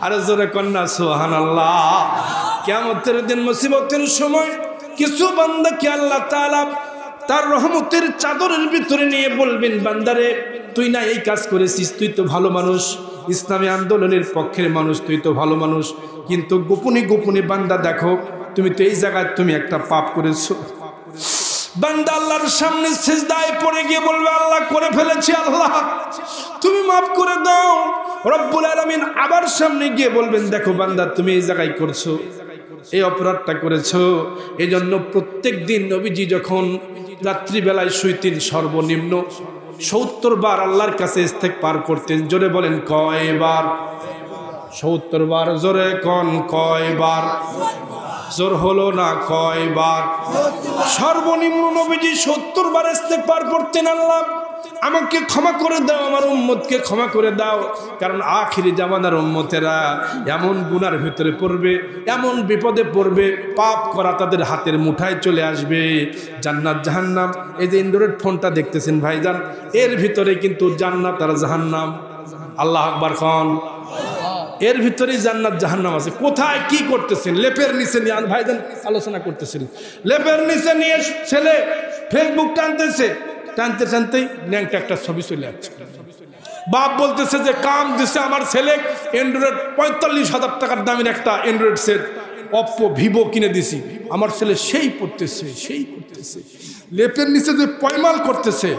আরে জোরে কন্যা সুবহানাল্লাহ কিয়ামতের দিন মুসিবতের সময় কিছু বান্দাকে আল্লাহ তাআলা তার রহমতের চাদরের ভিতরে নিয়ে বলবেন বান্দারে তুই না এই কাজ করেছিস তুই তো ভালো মানুষ ইসলামী আন্দোলনের পক্ষের মানুষ তুই তো ভালো মানুষ কিন্তু গোপনে গোপনে বান্দা দেখো তুমি তো এই জায়গায় তুমি একটা পাপ করেছো বান্দা আল্লাহর সামনে সিজদায় পড়ে গিয়ে বলবে আল্লাহ করে ফেলেছি আল্লাহ তুমি মাফ করে দাও রব্বুল আলামিন আবার সামনে গিয়ে বলবেন দেখো বান্দা তুমি এই জায়গায় করছো এই অপরাধটা করেছো এজন্য প্রত্যেক দিন নবীজি যখন রাত্রি বেলায় শুইতেন সর্বনিম্ন 70 বার আল্লাহর কাছে ইস্তেগফার করতেন জোরে বলেন কয়বার 70 বার জোরে কোন কয়বার জোর হলো না কয়বার সর্বনিম্ন নবীজি 70 বার ইস্তেগফার করতেন আল্লাহ আমাকে ক্ষমা করে দাও আমার উম্মতকে ক্ষমা করে দাও কারণ আখিরি জামানার উম্মতেরা এমন গুনার ভিতরে পড়বে এমন বিপদে পড়বে পাপ করা তাদের হাতের মুঠায় চলে আসবে জান্নাত জাহান্নাম এই যে অ্যান্ড্রয়েড ফোনটা দেখতেছেন ভাইজান এর ভিতরে কিন্তু জান্নাত আর জাহান্নাম আল্লাহ আকবার খান। এর ভিতরেই জান্নাত জাহান্নাম আছে। কোথায় কি করতেছেন? লেপের নিচে নিয়ে ভাইজান আলোচনা করতেছেন, লেপের নিচে নিয়ে ছেলে ফেসবুক টানতেছে, টানতে টানতেই ন্যাংটা একটা ছবি চলে যাচ্ছে। বাপ বলতেছে যে কাম দিছে আমার ছেলে, অ্যান্ড্রয়েড 45,000 টাকার দামের একটা অ্যান্ড্রয়েড সেট অপ্পো ভিভো কিনে দিছি, আমার ছেলে সেই পড়তেছে সেই করতেছে, লেপের নিচে যে পয়মাল করতেছে,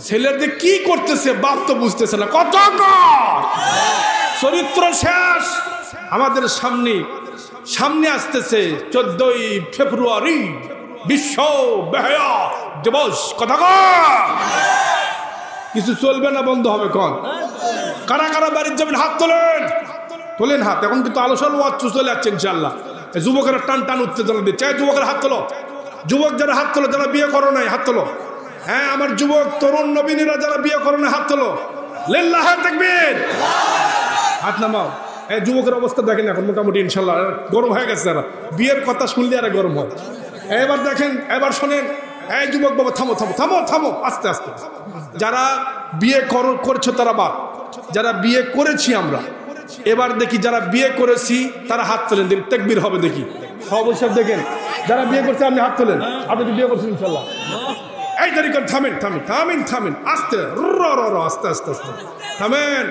ছেলের যে কি করতেছে বাপ তো বুঝতেছে না। কত চরিত্র শেষ। আমাদের সামনে আসতেছে 14ই ফেব্রুয়ারি বিশ্ব বেহায়া দিবস। কথা কিছু চলবে না, বন্ধ হবে। কন কারা কারা বাড়ির যাবেন হাত তোলেন, তোলেন হাত। এখন কিন্তু আলোচনা ওয়াজ চলে যাচ্ছে ইনশাআল্লাহ। যুবকেরা টান টান উত্তেজনা দিচ্ছে। যুবকের হাত তোলো, যুবক যারা হাত তোলো, যারা বিয়ে করো নাই হাত তোলো। হ্যাঁ, আমার যুবক তরুণ নবীনীরা যারা বিয়ে করো না হাত তোলো। লিল্লাহি তাকবীর, হাত নামাও। এই যুবকের অবস্থা দেখেন এখন মোটামুটি ইনশাআল্লাহ গরম হয়ে গেছে। যারা বিয়ের কথা শুনলে আর গরম হয়। এবার দেখেন, এবার শোনেন। এই যুবক বাবা থামো থামো থামো থামো, আস্তে আস্তে। যারা বিয়ে করছো তারা বাদ, যারা বিয়ে করেছি আমরা এবার দেখি, যারা বিয়ে করেছি তারা হাত তোলেন, তাকবীর হবে দেখি। সব দেখেন যারা বিয়ে করছে আপনি হাত তোলেন। আপনি কি বিয়ে করছেন ইনশাআল্লাহ? এই দেরি করে থামেন থামেন থামেন থামেন, আস্তে আস্তে আস্তে আস্তে থামেন।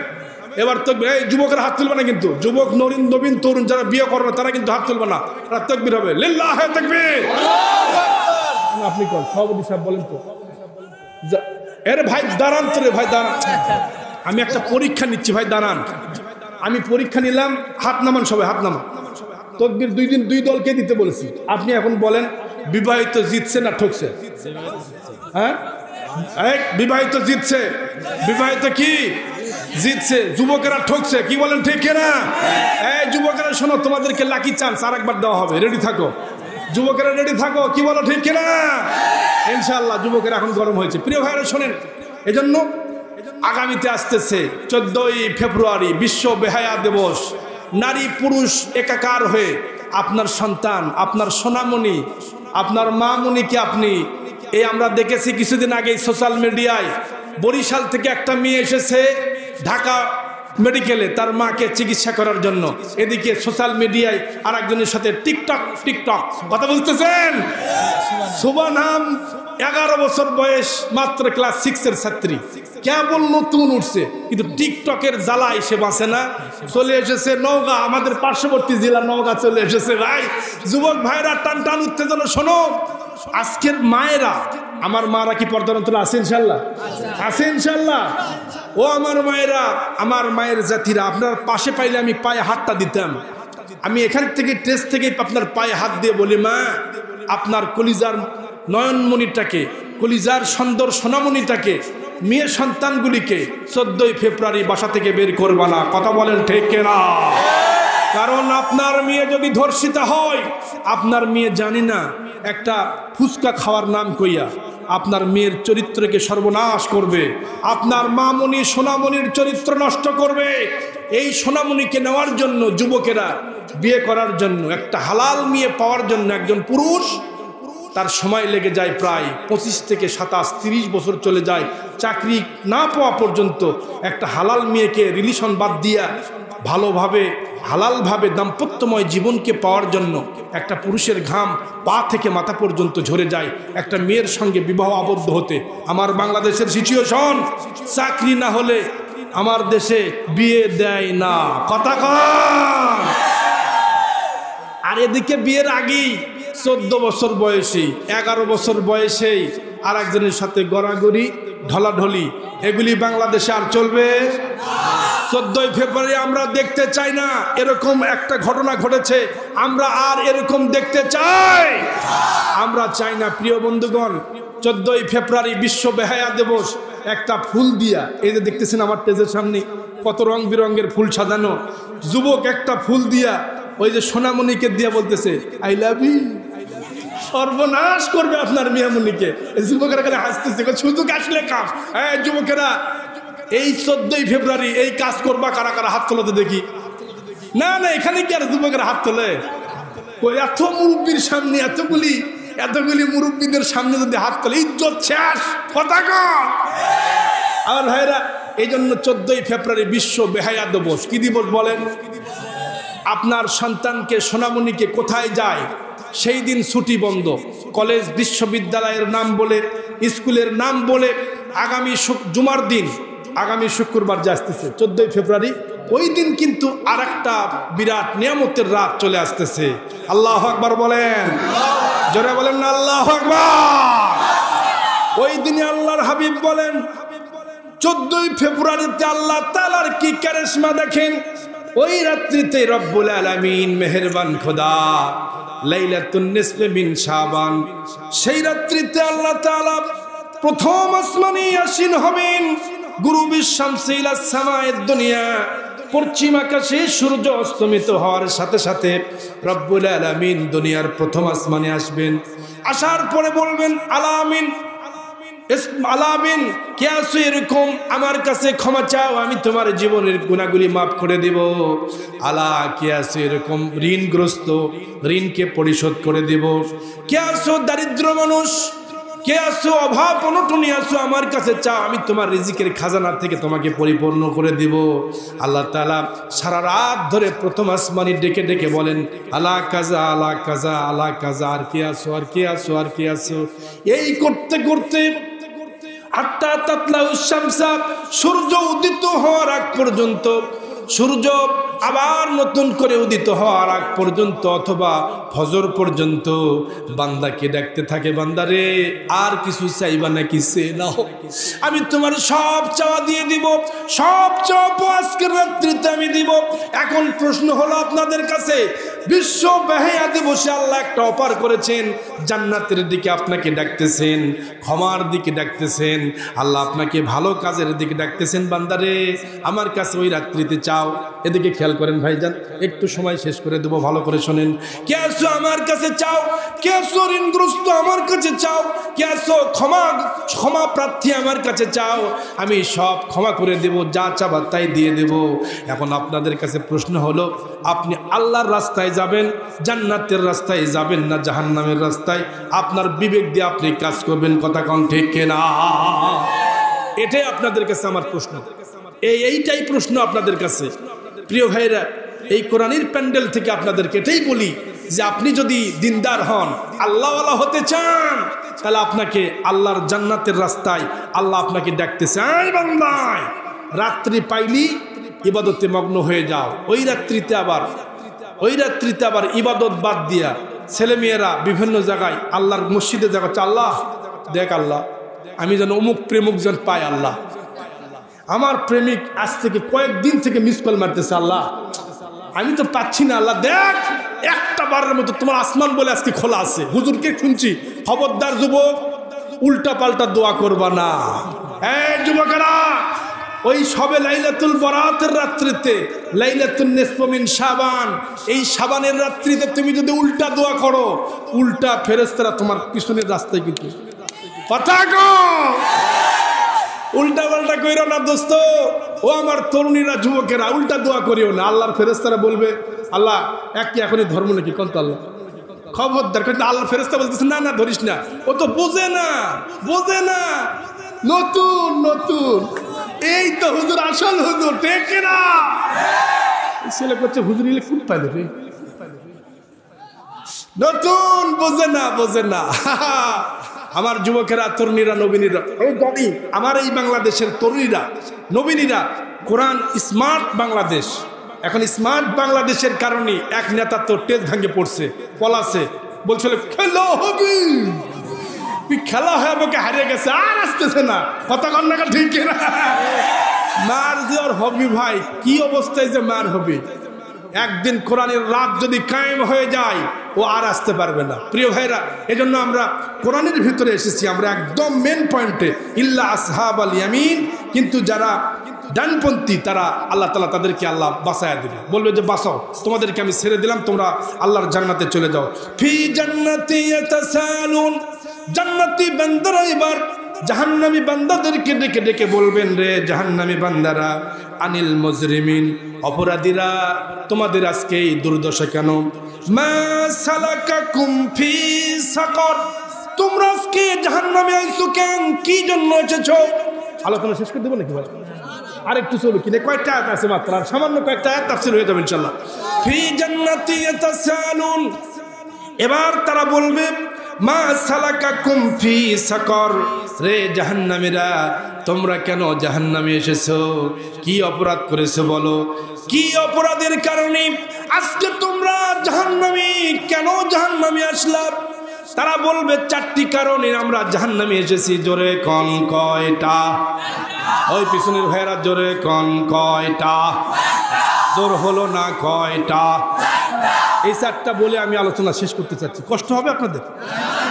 এবার তাকবীর। এই যুবকের হাত তুলবে না কিন্তু, যুবক নবীন তরুণ যারা বিয়ে করে না তারা কিন্তু হাত তুলবে না, তারা তাকবীর হবে। লিল্লাহি তাকবীর। আপনি কোন সভাপতি সাহেব বলেন তো? এর ভাই দাঁড়ান তো রে ভাই, দাঁড়ান। আমি একটা পরীক্ষা নিচ্ছি ভাই, দাঁড়ান। আমি পরীক্ষা নিলাম, হাত নামান সবাই, হাত নামান। তাকবীর দুই দলকে দিতে বলেছি। আপনি এখন বলেন বিবাহিত জিতছে না ঠকছে? হ্যাঁ, বিবাহিত জিতছে, বিবাহিত কি জিতছে, যুবকেরা ঠকছে। কি বলেন ঠিক না? এই যুবকেরা শোনো, তোমাদেরকে লাকি চান্স আরেকবার দেওয়া হবে, রেডি থাকো। যুবকেরা রেডি থাকো। কি বলো ঠিক না? ইনশাআল্লাহ যুবকেরা এখন গরম হয়েছে। প্রিয় ভাইরা শোনেন, এজন্য আগামীতে আসতেছে 14ই ফেব্রুয়ারি বিশ্ব বেহায়া দিবস। নারী পুরুষ একাকার হয়ে আপনার সন্তান, আপনার সোনামণি, আপনার মামণিকে আপনি, এই আমরা দেখেছি কিছুদিন আগে সোশ্যাল মিডিয়ায়, বরিশাল থেকে একটা মেয়ে এসেছে ঢাকা মেডিকেলে তার মাকে চিকিৎসা করার জন্য। এদিকে সোশ্যাল মিডিয়ায় আর একজনের সাথে টিকটক কথা বলতেছেন। শুভা নাম, 11 বছর বয়স, মাত্র ক্লাস 6-এর ছাত্রী, কেবল নতুন উঠছে, কিন্তু টিকটকের জ্বালায় সে বাঁচে না। চলে এসেছে নওগাঁ, আমাদের পার্শ্ববর্তী জেলা নওগাঁ চলে এসেছে। ভাই যুবক ভাইরা টান টান উত্তেজনা শোনো। আজকের মায়েরা, আমার মারা কি পর্দার অন্তরে আছে ইনশাআল্লাহ? আছে ইনশাআল্লাহ। ও আমার মায়েরা, আমার মায়ের জাতিরা, আপনার পাশে পাইলে আমি পায়ে হাতটা দিতাম। আমি এখান থেকে টেস্ট থেকে আপনার পায়ে হাত দিয়ে বলি, মা আপনার কলিজার নয়নমণিটাকে, কলিজার সুন্দর সোনামণিটাকে, মেয়ে সন্তানগুলিকে 14ই ফেব্রুয়ারি বাসা থেকে বের করবা না। কথা বলেন ঠিক না? কারণ আপনার মেয়ে যদি ধর্ষিতা হয়, আপনার মেয়ে জানি না একটা ফুচকা খাওয়ার নাম কইয়া আপনার মেয়ের চরিত্রকে সর্বনাশ করবে, আপনার মামণি সোনামণির চরিত্র নষ্ট করবে। এই সোনামণিকে নেওয়ার জন্য যুবকেরা বিয়ে করার জন্য, একটা হালাল মেয়ে পাওয়ার জন্য একজন পুরুষ তার সময় লেগে যায় প্রায় 25 থেকে 27-30 বছর চলে যায়। চাকরি না পাওয়া পর্যন্ত একটা হালাল মেয়েকে রিলেশন বাদ দিয়া ভালোভাবে হালালভাবে দাম্পত্যময় জীবনকে পাওয়ার জন্য একটা পুরুষের ঘাম পা থেকে মাথা পর্যন্ত ঝরে যায় একটা মেয়ের সঙ্গে বিবাহ আবদ্ধ হতে। আমার বাংলাদেশের সিচুয়েশন, চাকরি না হলে আমার দেশে বিয়ে দেয় না। কথা কন। আর এদিকে বিয়ের আগেই 14 বছর বয়সী, 11 বছর বয়সেই আর একজনের সাথে গড়াগড়ি, ঢলাঢলি, এগুলি বাংলাদেশে আর চলবে? 14ই ফেব্রুয়ারি আমরা দেখতে চাই না। এরকম একটা ঘটনা ঘটেছে, আমরা আর এরকম দেখতে চাই? আমরা চাই না। প্রিয় বন্ধুগণ, 14ই ফেব্রুয়ারি বিশ্ব বেহায়া দিবস, একটা ফুল দিয়া, এই যে দেখতেছেন আমার টেজের সামনে কত রং বেরঙের ফুল সাজানো, যুবক একটা ফুল দিয়া ওই যে সোনামণিকে দিয়া বলতেছে আই লাভ ইউ। সর্বনাশ করবে আপনার মিয়ামণিকে। যুবকেরা খালি হাসতেছে, সুযোগ আসলে কাজ। হ্যাঁ যুবকেরা, এই 14ই ফেব্রুয়ারি এই কাজ করবা কারা কারা? হাত তোলাতে দেখি। না না, এখানে কি আর যুবকেরা হাত তোলে? এত মুরব্বীর সামনে, এতগুলি মুরব্বীদের সামনে যদি হাত তোলে, ইজ্জত শেষ। কথা কর। আর ভাইরা এই জন্য 14ই ফেব্রুয়ারি বিশ্ব বেহায়া দিবস। কি দিবস বলেন? আপনার সন্তানকে সোনামণিকে কোথায় যায় সেই দিন ছুটি বন্ধ, কলেজ বিশ্ববিদ্যালয়ের নাম বলে, স্কুলের নাম বলে আগামী জুমার দিন, আগামী শুক্রবার যে আসতেছে 14ই ফেব্রুয়ারি, ওই দিন কিন্তু আর একটা বিরাট নিয়ামতের রাত চলে আসতেছে। আল্লাহু আকবার বলেন, জোরে বলেন না আল্লাহু আকবার। ওই দিনে আল্লাহর হাবিব বলেন 14ই ফেব্রুয়ারিতে আল্লাহ তাআলার কি কারিশমা দেখেন। ওই রাত্রিতে রব্বুল আলামিন মেহেরবান খোদা লাইলাতুন নিসফে মিন শাবান, সেই রাত্রিতে আল্লাহ তাআলা প্রথম আসমানে আসীন হবেন। গুরুবিশ শামসি ইলা সামায়েদ দুনিয়া, পশ্চিম আকাশে সূর্য অস্তমিত হওয়ার সাথে সাথে রব্বুল আলামিন দুনিয়ার প্রথম আসমানে আসবেন। আসার পরে বলবেন আলামিন, আলামিন কে আছো এরকম, আমার কাছে ক্ষমা চাও, আমি তোমার জীবনের গুনাহগুলি মাফ করে দেব। আলা কে আছো এরকম ঋণগ্রস্ত, ঋণকে পরিশোধ করে দেব। কে আছো দারিদ্র মানুষ, কে আছো অভাব অনটনে আছো, আমার কাছে চাও, আমি তোমার রিজিকের খাজানা থেকে তোমাকে পরিপূর্ণ করে দেব। আল্লাহ তাআলা সারা রাত ধরে প্রথম আসমানি ডেকে ডেকে বলেন আলা কাজা আলা কাজা আলা কাজা, আর কে আছো আর কে আছো আর কে আছো। এই করতে করতে আত্তা তাতলাউ শামসা, সূর্য উদিত হওয়ার আগ পর্যন্ত, সূর্য আবার নতুন করে উদিত হওয়ার আগ পর্যন্ত অথবা ফজর পর্যন্ত বান্দাকে ডাকতে থাকে, বান্দারে আর কিছু চাইবা নাকি, সে নাও, আমি তোমার সব চাওয়া দিয়ে দিব, সব চাওয়া আজকের রাত্রিতে আমি দিব। এখন প্রশ্ন হলো আপনাদের কাছে, বিশ্ব বেহায়া দিবসে আল্লাহ একটা অফার করেছেন, জান্নাতের দিকে আপনাকে ডাকতেছেন, ক্ষমার দিকে ডাকতেছেন, আল্লাহ আপনাকে ভালো কাজের দিকে ডাকতেছেন। বান্দারে আমার কাছে ওই রাত্রিতে চাও। এদিকে খেয়াল করেন ভাইজান, একটু সময় শেষ করে দেবো, ভালো করে শোনেন। কে আছো আমার কাছে চাও, কে আছো ঋণগ্রস্ত আমার কাছে চাও, কে আছো ক্ষমা প্রার্থী আমার কাছে চাও, আমি সব ক্ষমা করে দেব, যা চাবা তাই দিয়ে দেব। এখন আপনাদের কাছে প্রশ্ন হলো, আপনি আল্লাহর রাস্তায় যাবেন, জান্নাতের রাস্তায় যাবেন না জাহান্নামের রাস্তায়? আপনার বিবেক দিয়ে আপনি কাজ করবেন, কথা কোন ঠিক কিনা? এটাই আপনাদের কাছে আমার প্রশ্ন, এইটাই প্রশ্ন আপনাদের কাছে। প্রিয় ভাইরা, এই কোরআনের প্যান্ডেল থেকে আপনাদেরকে এটাই বলি যে আপনি যদি দিনদার হন, আল্লাহওয়ালা হতে চান, তাহলে আপনাকে আল্লাহর জান্নাতের রাস্তায় আল্লাহ আপনাকে ডাকতেছে, আয় বান্দায়, রাত্রি পাইলি ইবাদতে মগ্ন হয়ে যাও। ওই রাত্রিতে আবার ইবাদত বাদ দিয়া ছেলেমেয়েরা বিভিন্ন জায়গায় আল্লাহর মসজিদে যাচ্ছে, আল্লাহ দেখ, আল্লাহ আমি যেন অমুক প্রেমিক যেন পাই, আল্লাহ আমার প্রেমিক আজ থেকে কয়েকদিন থেকে মিস কল মারতেছে, আল্লাহ আমি তো পাচ্ছি না, আল্লাহ দেখ একটা বারের মতো তোমার আসমান বলে আজকে খোলা আছে। হুজুরকে শুনছি, খবরদার যুবক, উল্টা পাল্টা দোয়া করবা না। এই যুবকেরা, ওই সবে লাইলাতুল বরাতের রাত্রিতে, লাইলাতুন নিসফে মিন শাবান, এই শাবানের রাত্রিতে তুমি যদি উল্টা দোয়া করো, উল্টা ফেরেশতারা তোমার পিছনের রাস্তায় কিন্তু কথা কও, উল্টা পাল্টা কইরো না দোস্ত। ও আমার তরুণীরা, যুবকেরা, উল্টা দোয়া করিও না। আল্লাহর ফেরেশতারা বলবে, আল্লাহ এক কি এখনই ধর্ম নাকি, কোন তো আল্লাহ খবরদার। কিন্তু আল্লাহ ফেরেশতা বলতেছে না না ধরিস না, ও তো বোঝে না, নতুন এই তো হুজুর, আসল হুজুর, ঠিক না? ছেলে করছে হুজুর ইলে ফুট পাইলে রে, নতুন, বোঝে না। আমার যুবকেরা, তরুণীরা, নবীনীরা, এই দাদি আমার এই বাংলাদেশের তরুণীরা, নবীনীরা, কোরআন স্মার্ট বাংলাদেশ। এখন স্মার্ট বাংলাদেশের কারণে এক নেতা তো টেজ ভাঙে পড়ছে, পলাছে, বলছিল খেলা হবে, খেলা হয়ে আমাকে হারিয়ে গেছে, আর আসতেছে না, কথা কন্যা ঠিক না? মার যে ওর হবি ভাই, কি অবস্থায় যে মার হবে। একদিন কোরআনের রাত যদি কায়েম হয়ে যায়, ও আর আসতে পারবে না। প্রিয় ভাইরা, এজন্য আমরা কোরআনের ভিতরে এসেছি, আমরা একদম মেন পয়েন্টে, ইল্লা আসহাবাল ইয়ামিন। কিন্তু যারা ডানপন্থী, তারা আল্লাহ তাআলা তাদেরকে আল্লাহ বাঁচায়া দিবে, বলবে যে বাঁচাও, তোমাদেরকে আমি ছেড়ে দিলাম, তোমরা আল্লাহর জান্নাতে চলে যাও। ফি জান্নাতি ইয়াতাসালুন, জান্নাতি বান্দারা এবার জাহান্নামী বান্দাদেরকে ডেকে ডেকে বলবেন, রে জাহান্নামী বান্দারা, আনিল মুজরিমিন, অপরাধীরা, তোমাদের আজকে এই দুর্দশা কেন? মা সালাকাকুম ফি সাকর, তোমরা আজকে জাহান্নামে আইছো কেন, কি জন্য এসেছো? আলোচনা শেষ করে দেবো নাকি ভাই? আরেকটু চলো কিনে কয়েকটা আয়াত আছে মাত্র, আর সামান্য কয়েকটা আয়াত তাফসীর হয়ে যাবে ইনশাআল্লাহ। ফি জান্নাতি ইয়াতাসালুন, এবার তারা বলবে মা সালাকাকুম ফি সাকর, রে জাহান্নামীরা তোমরা কেন জাহান্নামে এসেছো? কি অপরাধ করেছো বলো? কি অপরাধের কারণে আজকে তোমরা জাহান্নামী? কেন জাহান্নামে আসলা? তারা বলবে 4টি কারণে আমরা জাহান্নামে এসেছি। জোরে কোন কয়টা? ওই পিছনের ভাইরা জোরে কোন কয়টা? জোর হলো না কয়টা? এই 4টা বলে আমি আলোচনা শেষ করতে চাচ্ছি। কষ্ট হবে আপনাদের?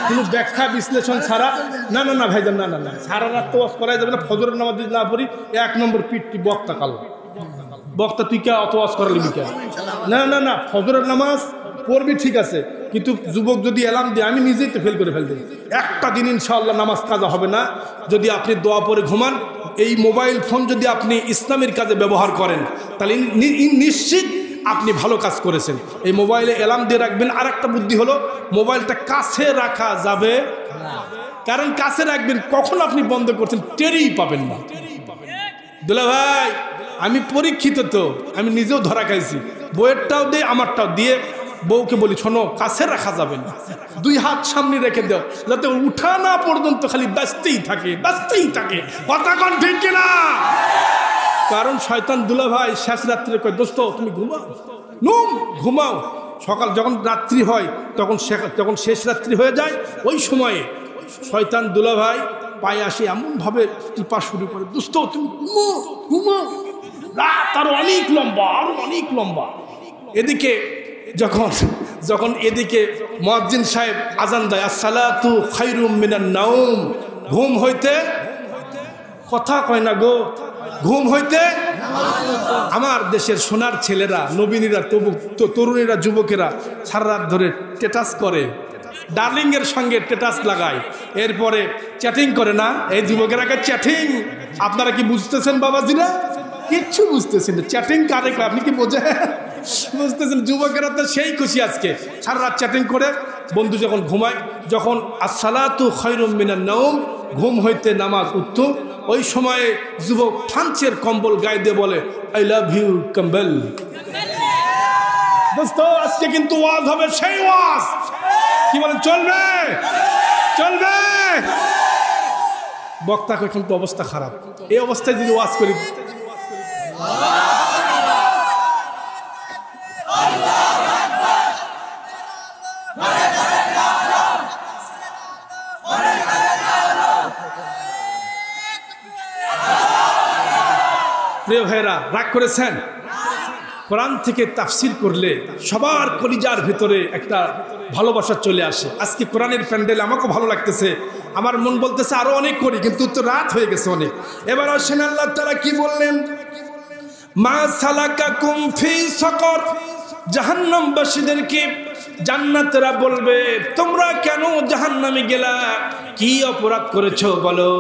কোনো ব্যাখ্যা বিশ্লেষণ ছাড়া? না না না ভাইজান, না না না, সারা রাত তো ওয়াজ করাই যাবে না। ফজরের নামাজ যদি না পড়ি 1 নম্বর পিটটি বক্তা কাল। বক্তা তুই কে অত ওয়াজ করালি কেন? না না না, ফজরের নামাজ পড়বি ঠিক আছে, কিন্তু যুবক যদি এলাম দিয়ে আমি নিজেই তো ফেল করে ফেলতে, একটা দিন ইনশাআল্লাহ নামাজ কাজা হবে না যদি আপনি দোয়া পড়ে ঘুমান। এই মোবাইল ফোন যদি আপনি ইসলামের কাজে ব্যবহার করেন তাহলে নিশ্চিত আপনি ভালো কাজ করেছেন। এই মোবাইলে অ্যালার্ম দিয়ে রাখবেন। আর একটা বুদ্ধি হলো, মোবাইলটা কাছে রাখা যাবে, কারণ কাছে রাখবেন কখন আপনি বন্ধ করছেন টেরই পাবেন না। দুলা ভাই আমি পরীক্ষিত, তো আমি নিজেও ধরা খাইছি। বইয়েরটাও দিয়ে আমারটাও দিয়ে বউকে বলি শোনো কাছে রাখা যাবে না, 2 হাত সামনে রেখে দাও, যাতে উঠা না পর্যন্ত খালি ব্যস্তেই থাকে ব্যস্তেই থাকে। কথা কোন ঠিক কিনা? কারণ শয়তান দুলা ভাই শেষ রাত্রে কয় দোস্ত তুমি ঘুমাও, ঘুমাও। সকাল যখন রাত্রি হয় তখন শেষ রাত্রি হয়ে যায়, ওই সময়ে শয়তান দুলা ভাই পায়ে আসে এমনভাবে টিপা শুরু করে, দোস্ত তুমি ঘুমাও, রাত আরো অনেক লম্বা, আরো অনেক লম্বা। এদিকে যখন এদিকে মুয়াজ্জিন সাহেব আজান দেয়, আসসালাতু খায়রুম মিনান নাওম, ঘুম হইতে, কথা কয় না গো, ঘুম হইতে। আমার দেশের সোনার ছেলেরা, নবীনীরা, তরুণীরা, যুবকেরা সারা রাত ধরে স্ট্যাটাস করে, ডার্লিং এর সঙ্গে স্ট্যাটাস লাগায়, এরপরে চ্যাটিং করে না। এই যুবকেরাকে চ্যাটিং, আপনারা কি বুঝতেছেন বাবাজিরা? কিচ্ছু বুঝতেছেন না। চ্যাটিং কারে কয় আপনি কি বোঝেন? বুঝতেছেন? যুবকেরা তো সেই খুশি আজকে সারা রাত চ্যাটিং করে। বন্ধু যখন ঘুমায়, যখন আসসালাতু খায়রুম মিনান নাওম, ঘুম হইতে নামাজ উত্তম, ওই সময়ে যুবক ফ্রান্সের কম্বল গায়ে দিয়ে বলে আই লাভ ইউ কম্বল। দোস্ত আজকে কিন্তু ওয়াজ হবে, সেই ওয়াজ। কি বলেন? চলবে চলবে? বক্তা এখন তো অবস্থা খারাপ, এই অবস্থায় যদি ওয়াজ করি, প্রিয় ভাইরা রাগ করেছেন? কোরআন থেকে তাফসির করলে সবার কলিজার ভিতরে একটা ভালোবাসা চলে আসে। আজকে কোরআনের প্যান্ডেল আমাকেও ভালো লাগতেছে, আমার মন বলতেছে আরো অনেক করি, কিন্তু তো রাত হয়ে গেছে অনেক। এবার আসেন আল্লাহ তাআলা কি বললেন, মা সালাকাকুম ফি সাকর, জাহান্নামবাসীদেরকে জান্নাতেরা বলবে তোমরা কেন জাহান্নামে গেলা, কি অপরাধ করেছো বলো।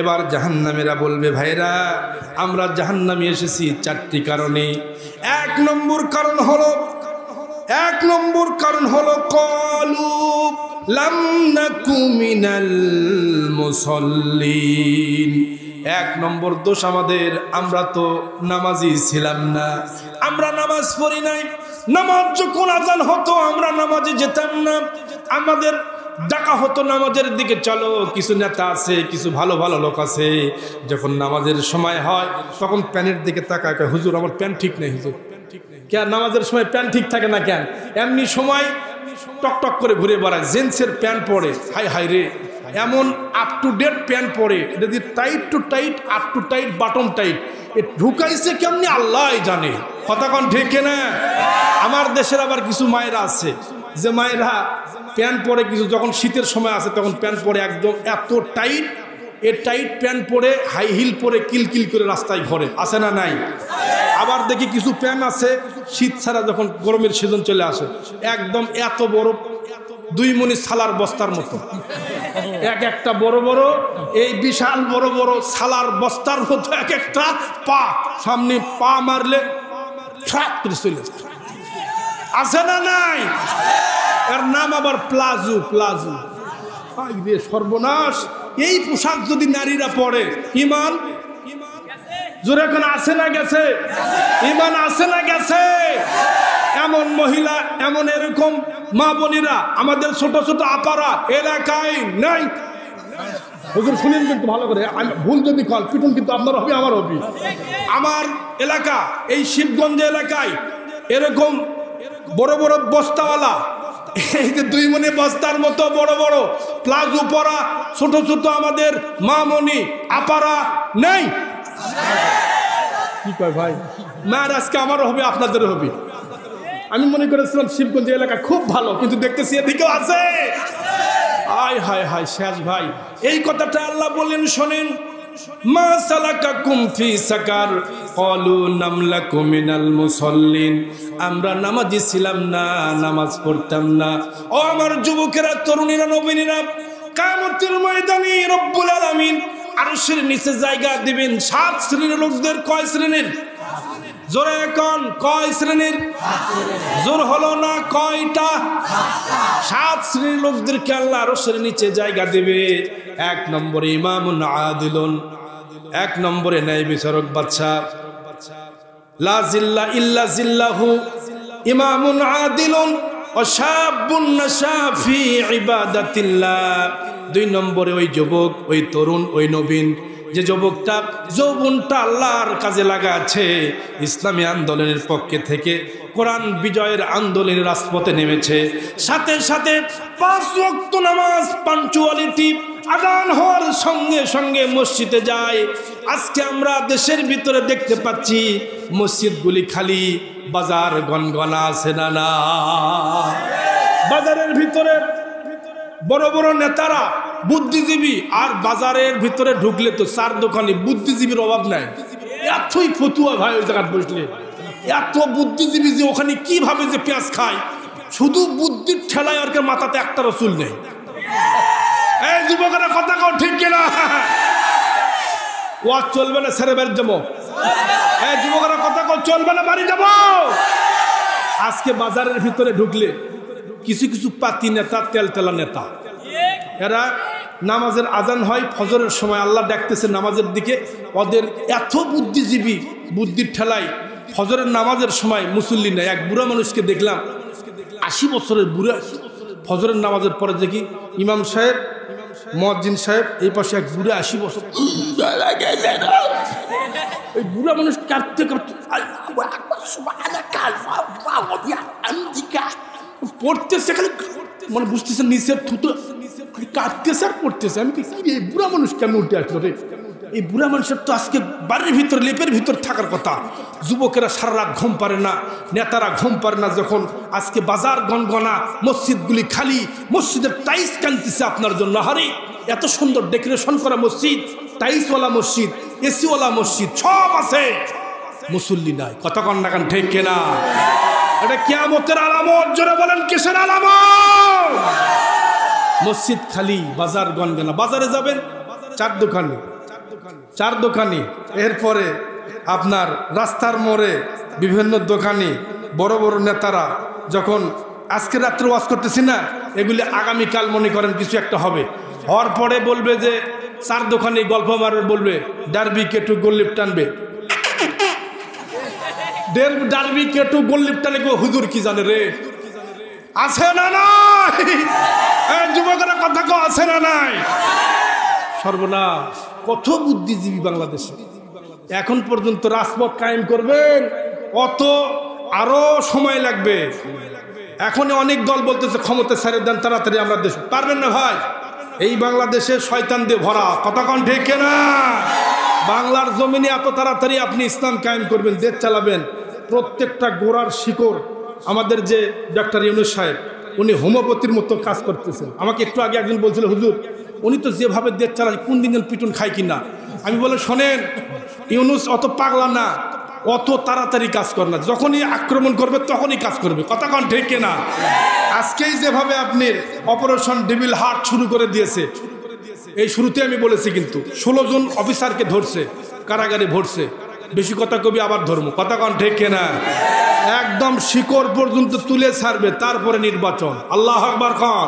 এবার জাহান্নামীরা বলবে ভাইরা আমরা জাহান্নামে এসেছি 4টি কারণে। 1 নম্বর কারণ হলো ক্বালু লাম নাকু মিনাল মুসাল্লিন। 1 নম্বর দোষ আমাদের, আমরা তো নামাজি ছিলাম না, আমরা নামাজ পড়ি নাই। নামাজ যখন আজান হতো আমরা নামাজে যেতাম না, আমাদের ডাকা হতো নামাজের দিকে চলো। কিছু নেতা আছে, কিছু ভালো ভালো লোক আছে, যখন নামাজের সময় হয় তখন প্যানের দিকে তাকায়, হুজুর আমার প্যান্ট ঠিক নেই। হুজুর কেন নামাজের সময় প্যান্ট ঠিক থাকে না কেন? এমনি সময় টকটক করে ঘুরে বেড়ায়, জেন্টসের প্যান্ট পরে, হাই হাই রে এমন আপ টু ডেট প্যান্ট পরে, এটা দিয়ে tight to tight, up to tight, button tight, এ ঢুকাইছে কেমনি আল্লাহ জানে। কথা কোন ঠিক না? আমার দেশের আবার কিছু মায়েরা আছে যে মায়েরা প্যান্ট পরে, কিছু যখন শীতের সময় আছে তখন প্যান্ট পরে একদম এত টাইট, এ টাইট প্যান্ট পরে হাই হিল পরে কিলকিল করে রাস্তায় ঘরে, আছে না নাই? আবার দেখি কিছু প্যান্ট আছে শীত ছাড়া যখন গরমের সিজন চলে আসে একদম এত বড় 2 মণি সালার বস্তার মতো, একটা বড় বড়, এই বিশাল বড় বড় সালার বস্তার মতো এক একটা পা, সামনে পা মারলে ফ্রাক করে চলে যায়, আছে না নাই? এর নাম আবার প্লাজো। সর্বনাশ! এই পোশাক যদি নারীরা পরে, ইমান জোরে এখন আছে না গেছে? ইমান আছে না গেছে? এমন মহিলা, এমন এরকম মা বোনেরা, আমাদের ছোট ছোট আপারা এলাকায় নাই। হুজুর শুনেন কিন্তু ভালো করে, ভুল যদি কল পিটুন কিন্তু আপনার হবে, আমার হবে। আমার এলাকা এই শিবগঞ্জ এলাকায় এরকম বড় বড় বস্তাওয়ালা, এই যে 2 মনে বস্তার মতো বড় বড় প্লাজো পরা ছোট ছোট আমাদের মা মনি আপারা নেই। কি কয় ভাই? মার আজকে আমারও হবে, আপনাদের হবে। আমি মনে করেছিলাম শিবগঞ্জ এলাকা খুব ভালো, কিন্তু দেখতেছি এদিকেও আছে। হায় হায় হায় শেষ ভাই, এই কথাটা আল্লাহ বলেন শোনেন, মা সালাকাকুম ফি সাকার ক্বালু লাম লাকু মিনাল মুসাল্লিন। আমরা নামাজি ছিলাম না, নামাজ পড়তাম না। ও আমার যুবকেরা, তরুণীরা, নবীনেরা, কিয়ামতের ময়দানে রব্বুল আলামিন আরশের নিচে জায়গা দিবেন 7 শ্রেণীর লোকদের। কয় শ্রেণীর? জোরে এখন কয় শ্রেণীর? জোর হলো না, কয়টা? 7 শ্রেণীর লোকদেরকে আল্লাহ আরশের নিচে জায়গা দেবে। 1 নম্বরে ইমামুন আদিলুন, 1 নম্বরে ন্যায় বিচারক বাদশা, লা জিল্লা ইল্লা জিল্লাহু, ইমামুন আদিলুন ওয়া শাবুন নাশা ফি ইবাদাতিল্লাহ। 2 নম্বরে ওই যুবক, ওই তরুণ, ওই নবীন, যে যুবকটা যৌবনটা আল্লাহর কাজে লাগাচ্ছে, ইসলামী আন্দোলনের পক্ষে থেকে কোরআন বিজয়ের আন্দোলনের রাজপথে নেমেছে, সাথে সাথে 5 ওয়াক্ত নামাজ পাঞ্চুয়ালিটি, আযান হওয়ার সঙ্গে সঙ্গে মসজিদে যায়। আজকে আমরা দেশের ভিতরে দেখতে পাচ্ছি মসজিদগুলি খালি, বাজার গনগনা আছে না না? বাজারের ভিতরে বড় বড় নেতারা বুদ্ধিজীবী, আর বাজারের ভিতরে ঢুকলে তো 4 দোকানে বুদ্ধিজীবীর অভাব নাই। এতই ফতুয়া ভাই ওই জায়গায় বসলে, এত বুদ্ধিজীবী যে ওখানে কিভাবে যে পেঁয়াজ খায়, শুধু বুদ্ধির ঠেলায় আর মাথাতে একটা রসুল নেই। এই যুবকেরা কথা কও ঠিক কিনা? ওয়াজ চলবে না, ছেড়ে বাড়ি যাবো। এই যুবকেরা কথা কও, চলবে না, বাড়ি যাবো। আজকে বাজারের ভিতরে ঢুকলে কিছু কিছু পাতি নেতা, তেলতেলা নেতা, এরা নামাজের আজান হয় ফজরের সময়, আল্লাহ ডাকতেছে নামাজের দিকে, ওদের এত বুদ্ধিজীবী, বুদ্ধির ঠেলায় ফজরের নামাজের সময় মুসল্লি নেই। এক বুড়া মানুষকে দেখলাম, 80 বছরের বুড়া, ফজরের নামাজের পরে দেখি ইমাম সাহেব, মুয়াজ্জিন সাহেব, এই পাশে এক বুড়া 80 বছর। এই বুড়া মানুষ কাঁদতে কাঁদতে পড়তেছে, খালি মানে বুঝতেছে নিচে থুতো কাটতেছে আর পড়তেছে। আমি কি এই বুড়া মানুষ কেমন উঠে আসলো রে? এই বুড়া মানুষের তো আজকে বাড়ির ভিতর, লেপের ভিতর থাকার কথা। যুবকেরা সারা রাত ঘুম পারে না, নেতারা ঘুম পারে না, যখন আজকে বাজার গনগনা, মসজিদগুলি খালি, মসজিদের টাইস কানতেছে আপনার জন্য। হারে এত সুন্দর ডেকোরেশন করা মসজিদ, টাইসওয়ালা মসজিদ, এসিওয়ালা মসজিদ, সব আছে, মুসল্লি নাই। কথা কন না, কান ঠিক কিনা? এটা কিয়ামতের আলামত। জোরে বলেন কিসের আলামত? মসজিদ খালি, বাজার গনগনা। বাজারে যাবেন 4 দোকানি, 4 দোকানি, এরপরে আপনার রাস্তার মোড়ে বিভিন্ন দোকানি, বড় বড় নেতারা যখন আজকে রাত্রে ওয়াজ করতেছি না, এগুলি আগামীকাল মনে করেন কিছু একটা হবে, হওয়ার পরে বলবে যে 4 দোকানি গল্প মারবে, বলবে ডারবি কেটু গোল্লিপ টানবে, ডারবি কেটু গোল্লিপ টানে। হুজুর কি জানে রে? আছে না নাই? যুবকেরা কথা কো, আছে না নাই? সর্বনাশ, কত বুদ্ধিজীবী বাংলাদেশে। এখন পর্যন্ত রাজপথ কায়েম করবেন, অত আরো সময় লাগবে। এখন অনেক দল বলতেছে ক্ষমতা ছেড়ে দেন, তাড়াতাড়ি আমরা দেশ। পারবেন না ভাই, এই বাংলাদেশে শয়তান দিয়ে ভরা। কথা কন ঠিক কিনা? বাংলার জমিনে এত তাড়াতাড়ি আপনি ইসলাম কায়েম করবেন, দেশ চালাবেন? প্রত্যেকটা গোড়ার শিকড় আমাদের যে ডক্টর ইউনূস সাহেব, উনি হোমিওপ্যাথির মতো কাজ করতেছেন। আমাকে একটু আগে একজন বলছিল, হুজুর উনি তো যেভাবে দেশ চালায়, কোন দিন পিটুন খায় কিনা। আমি বলে, শোনেন, ইউনূস অত পাগলা না, অত তাড়াতাড়ি কাজ করে না, যখনই আক্রমণ করবে তখনই কাজ করবে। কথা কন ঠিক কিনা? আজকেই যেভাবে আপনি অপারেশন ডেভিল হার্ট শুরু করে দিয়েছে, এই শুরুতে আমি বলেছি, কিন্তু 16 জন অফিসারকে ধরছে, কারাগারে ভরছে। বেশি কথা কবি আবার ধর্ম। কথা কন ঠিক কিনা? একদম শিকড় পর্যন্ত তুলে ছাড়বে, তারপরে নির্বাচন। আল্লাহু আকবার কন।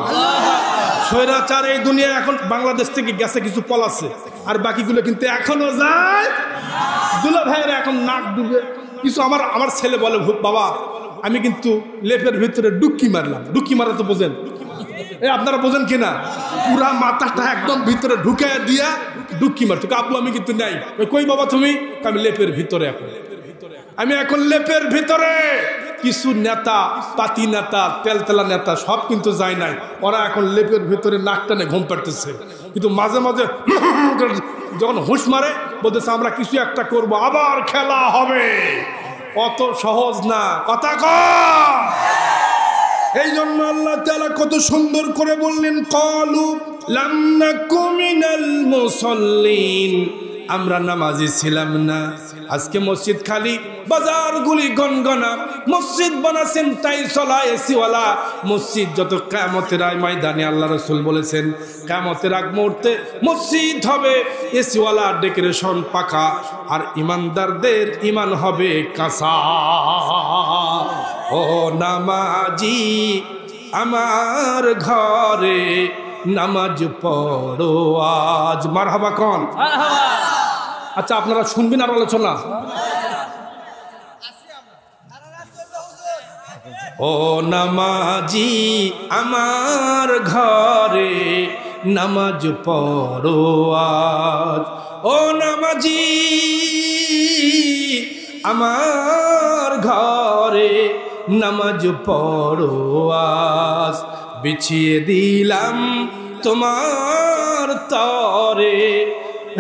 স্বৈরাচার এই দুনিয়া এখন বাংলাদেশ থেকে গেছে, কিছু পলাছে, আর বাকিগুলো কিন্তু এখনো যায়। দুলা ভাইয়েরা এখন নাক ডুবে কিছু। আমার ছেলে বলে, বাবা আমি কিন্তু লেপের ভিতরে ডুক্কি মারলাম। ডুক্কি মারা তো বোঝেন, আপনারা বোঝেন কিনা? পুরা মাথাটা একদম ভিতরে ঢুকে দিয়া ডুক্কি মারতো। আব্বু আমি কিন্তু নাই। কই বাবা তুমি? আমি লেপের ভিতরে। আমি এখন লেপের ভিতরে। কিছু নেতা, পাতি নেতা, তেলতেলা নেতা সব কিন্তু যায় নাই, ওরা এখন লেপের ভিতরে নাক টানে ঘুম পাড়তেছে। কিন্তু মাঝে মাঝে যখন হুঁশ মারে বলতেছে আমরা কিছু একটা করব, আবার খেলা হবে। অত সহজ না, কথা কয়। এই জন্য আল্লাহ তাআলা কত সুন্দর করে বললেন, ক্বালু লাম নাকু মিনাল মুসাল্লিন, আমরা নামাজি ছিলাম না। আজকে মসজিদ খালি, বাজারগুলি গনগনা, মসজিদ বানাচ্ছেন তাই চলা এসিওয়ালা মসজিদ। যত কিয়ামতের ময়দানে আল্লাহ রাসূল বলেছেন কিয়ামতের আগ মুহূর্তে মসজিদ হবে এসিওয়ালা, ডেকোরেশন পাকা, আর ইমানদারদের ইমান হবে কাঁচা। ও নামাজি আমার ঘরে নামাজ পড়ো আজ। মারহাবা কোন? আচ্ছা আপনারা শুনবেন আর আলোচনা। ও নামাজি আমার ঘরে নামাজ পড়ো আজ। ও নামাজি আমার ঘরে নামাজ পড়ো আজ। বিছিয়ে দিলাম তোমার তরে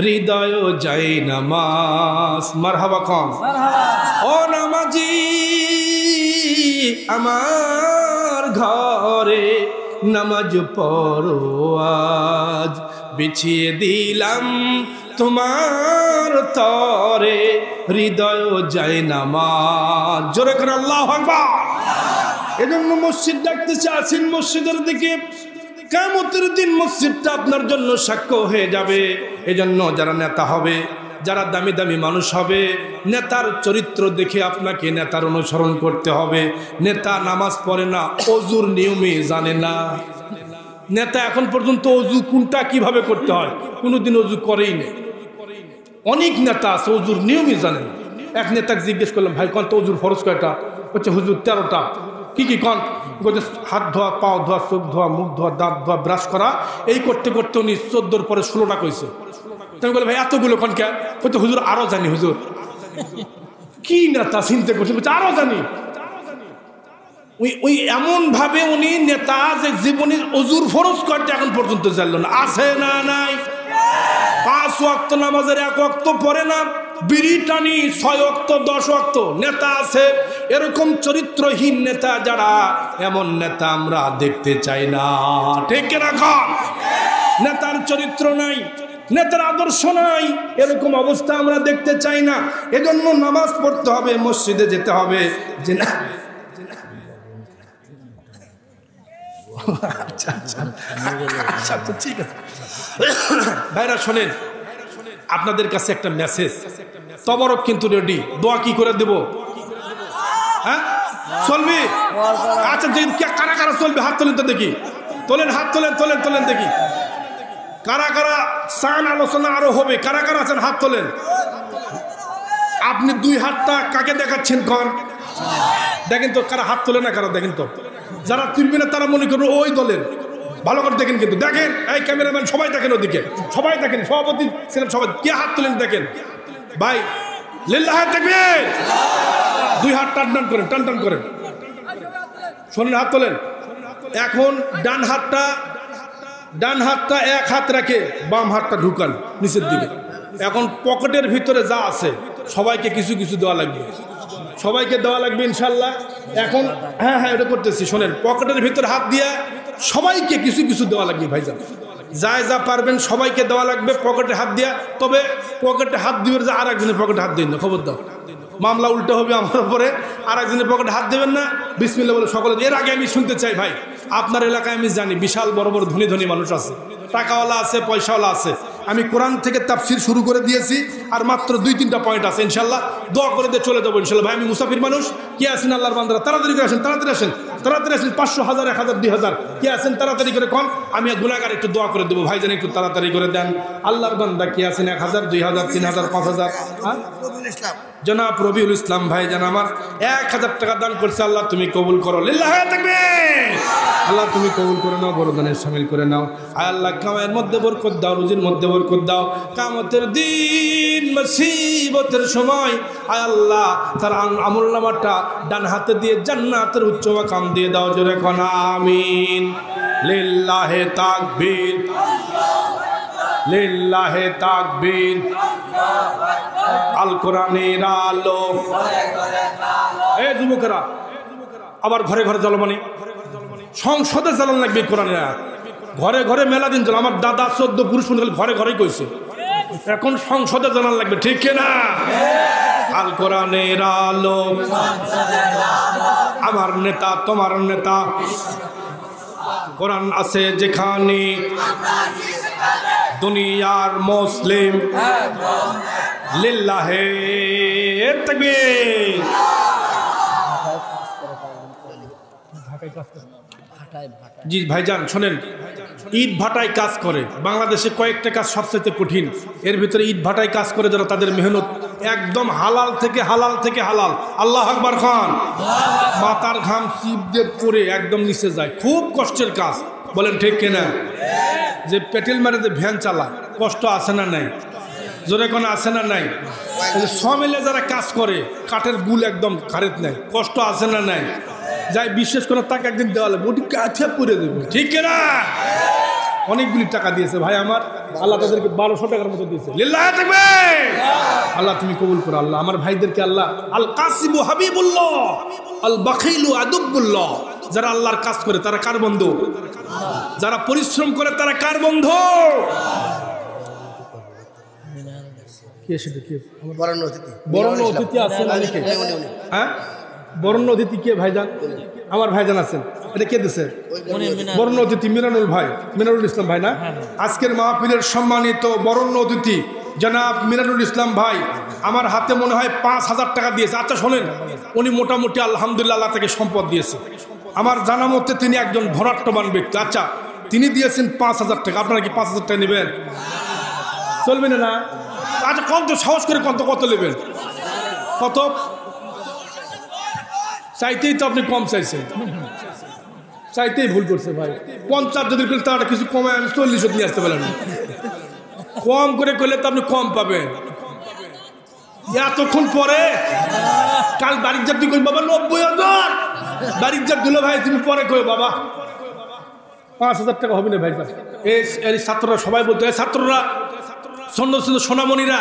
হৃদয় যাই নামাজ। মারহাবা খান। ও নামাজি আমার ঘরে নামাজ পড়ো আজ। বিছিয়ে দিলাম তোমার তরে হৃদয় যাই নামাজ। জোরে করে আল্লাহু আকবার। এজন্য মসজিদ ডাকতেছে, আসেন মসজিদের দিকে। কিয়ামতের দিন মসজিদটা আপনার জন্য সাক্ষ্য হয়ে যাবে। এজন্য যারা নেতা হবে, যারা দামি দামি মানুষ হবে, নেতার চরিত্র দেখে আপনাকে নেতার অনুসরণ করতে হবে। নেতা নামাজ পড়ে না, অজুর নিয়মে জানে না। নেতা এখন পর্যন্ত অজু কোনটা কিভাবে করতে হয় কোনোদিন অজু করেই নেই। অনেক নেতা আছে অজুর নিয়মই জানে না। এক নেতাকে জিজ্ঞেস করলাম, ভাই কন তো অজুর ফরজ কয়টা? হচ্ছে হুজুর 13টা। কি কি কন? হাত ধোয়া, পাও ধোয়া, চোখ ধোয়া, মুখ ধোয়া, দাঁত ধোয়া, ব্রাশ করা। এই করতে করতে উনি 14-র পরে 16টা কইছে। আমি বলি ভাই এতগুলো কন কে? হয়তো হুজুর আরো জানি। হুজুর কি নেতা চিন্তা করছে, আরো জানি। ওই এমন ভাবে উনি নেতা যে জীবনের অজুর ফরজ কয়টা এখন পর্যন্ত জানল না। আছে না নাই? 5 ওয়াক্ত নামাজের 1 ওয়াক্ত পড়ে না, বিড়ি টানি 6 ওয়াক্ত 10 ওয়াক্ত। নেতা আছে এরকম চরিত্রহীন নেতা যারা, এমন নেতা আমরা দেখতে চাই না। ঠিক কিনা? নেতার চরিত্র নাই, নেতার আদর্শ নাই, এরকম অবস্থা আমরা দেখতে চাই না। এজন্য নামাজ পড়তে হবে, মসজিদে যেতে হবে। যে না আচ্ছা আচ্ছা আচ্ছা ঠিক আছে ভাইরা শোনেন, আপনাদের কাছে একটা মেসেজ। তবরক কিন্তু রেডি। দোয়া কি করে দেব? হ্যাঁ চলবি? আচ্ছা কারা কারা চলবে হাত তোলেন তো দেখি। তোলেন হাত, তোলেন তোলেন তোলেন দেখি। কারা কারা চান আলোচনা আরো হবে? কারা কারা আছেন হাত তোলেন। আপনি 2 হাতটা কাকে দেখাচ্ছেন? কন দেখেন তো কারা হাত তোলে না কারা, দেখেন তো। যারা তুলবে না তারা মনে করবে ওই দলের। ভালো করে দেখেন কিন্তু, দেখেন এই ক্যামেরাম্যান সবাই দেখেন ওদিকে, সবাই দেখেন, সভাপতি ছিলেন সবাই, কে হাত তোলেন দেখেন ভাই। লিল্লাহি তাকবীর। 2 হাত টান টান করেন, টান টান করেন। শোনেন হাত তোলেন। এখন ডান হাতটা 1 হাত রেখে বাম হাতটা ঢুকান নিচের দিকে। এখন পকেটের ভিতরে যা আছে সবাইকে কিছু কিছু দেওয়া লাগবে, সবাইকে দেওয়া লাগবে ইনশাল্লাহ। এখন হ্যাঁ এটা করতেছি। শোনেন, পকেটের ভিতরে হাত দিয়ে সবাইকে কিছু কিছু দেওয়া লাগবে ভাইজান। যা পারবেন সবাইকে দেওয়া লাগবে পকেটে হাত দিয়া। তবে পকেটে হাত দিবেন যে আর একজনের পকেটে হাত দিন না, খবরদার মামলা উল্টো হবে আমার উপরে। আর একজনের পকেটে হাত দেবেন না, বিসমিল্লাহ বলে সকলে। এর আগে আমি শুনতে চাই ভাই, আপনার এলাকায় আমি জানি বিশাল বড় বড় ধনী ধনী মানুষ আছে, টাকাওয়ালা আছে, পয়সাওয়ালা আছে। আমি কোরআন থেকে তাফসির শুরু করে দিয়েছি, আর মাত্র 2-3টা পয়েন্ট আছে। ইনশাল্লাহ দোয়া করে দিয়ে চলে যাবো ইনশাল্লাহ। ভাই আমি মুসাফির মানুষ, কে আছেন আল্লাহর বান্দারা? তাড়াতাড়ি করে আসেন, তাড়াতাড়ি আসেন। তাড়াতাড়ি আসেন, 500, 1000, 1000, 2000 কে আছেন তাড়াতাড়ি করে কোন, আমি গুনাহগার একটু দোয়া করে দেবো, ভাইজান একটু তাড়াতাড়ি করে দেন। আল্লাহর বান্দা কে আছেন 1000, 2000, 3000, 5000? জনাব রবিউল ইসলাম ভাইজান আমার 1000 টাকা দান করছে, আল্লাহ তুমি কবুল করো, লিল্লাহি তাকবীর। আল্লাহ তুমি কবুল করে নাও, বরদানে শামিল করে নাও। আয় আল্লাহ কামায়ের মধ্যে বরকত দাও, রুজির মধ্যে বরকত দাও। কিয়ামতের দিন মুসিবতের সময় আয় আল্লাহ তার আমলনামাটা ডান হাতে দিয়ে জান্নাতের উচ্চ মাকাম দিয়ে দাও, জোরে কোন আমিন। লিল্লাহি তাকবীর, লিল্লাহি তাকবীর। আল কোরআনের আলো, এই যুবকেরা আবার ঘরে ঘরে জ্বালাবানি, সংসদে জ্বালান লাগবে কোরআনের আয়াত, ঘরে ঘরে মেলা দিন জ্বালা। আমার দাদা 14 পুরুষ ঘরে ঘরে কইছে, এখন সংসদে জ্বালান লাগবে, ঠিক কিনা? আল কোরআনের আলো, আমার নেতা তোমার নেতা, কোরআন আছে যেখানে দুনিয়ার মুসলিম, লিল্লাহি তাকবীর। জি ভাইজান শোনেন, ইট ভাটায় কাজ করে বাংলাদেশে কয়েকটা কাজ সবচেয়ে কঠিন, এর ভিতরে ইট ভাটায় কাজ করে যারা, তাদের মেহনত একদম হালাল থেকে হালাল থেকে হালাল। আল্লাহু আকবার খান, মাথার ঘাম চিপ দিয়ে পড়ে একদম নিচে যায়, খুব কষ্টের কাজ, বলেন ঠিক কিনা? যে পেট্রোল মারে যে ভ্যান চালায়, কষ্ট আছে না নাই? জোরে কোনো আছে না নাই? সমিলে যারা কাজ করে, কাঠের গুল একদম খারেত নাই, কষ্ট আছে না নাই? যাই বিশেষ করে তাকে একদিন দেওয়া লাগবে, ওটি কাছে পুড়ে দেবে, ঠিক কিনা? অনেকগুলি টাকা দিয়েছে ভাই আমার, আল্লাহ তাদেরকে 1200 টাকার মতো দিয়েছে, লিল্লাহি তাকবীর। আল্লাহ তুমি কবুল করো আল্লাহ, আমার ভাইদেরকে আল্লাহ। আল কাসিবু হাবিবুল্লাহ, আল বাখিলু আদুবুল্লাহ। যারা আল্লাহর কাজ করে তারা কার বন্ধু? যারা পরিশ্রম করে তারা কার বন্ধু? বরণ্য অতিথি আছেন অনেকে, হ্যাঁ বরণ্য অতিথি কে ভাইজান? আমার ভাইজান আছেন, এটা কে দিছে? বরণ্য অতিথি মিনানুল ভাই, মিনানুল ইসলাম ভাই না? আজকের মাহফিলের সম্মানিত বরণ্য অতিথি জনাব মিনানুল ইসলাম ভাই আমার হাতে মনে হয় 5000 টাকা দিয়েছে। আচ্ছা শোনেন, উনি মোটামুটি আলহামদুলিল্লাহ আল্লাহ তাকে সম্পদ দিয়েছে, আমার জানা মতে তিনি একজন ধনাট্যবান ব্যক্তি। আচ্ছা তিনি দিয়েছেন 5000 টাকা, আপনারা কি 5000 টাকা নেবেন? চলবে না? আচ্ছা কত সাহস করে কত নেবেন? কত চাইতেই তো আপনি কম চাইছেন, চাইতেই ভুল করছে ভাই। 50 যদি করলে তাহলে কিছু কমে আমি 40 নিয়ে আসতে পারলেন, কম করে করলে তো আপনি কম পাবেন। এতক্ষণ পরে কাল বাড়ির যাত্রী কই বাবা 90,000, বাড়ির যাত দিল ভাই তুমি পরে কই বাবা 5000 টাকা হবে না ভাই। এই ছাত্ররা সবাই বলতো, এই ছাত্ররা সোনামণিরা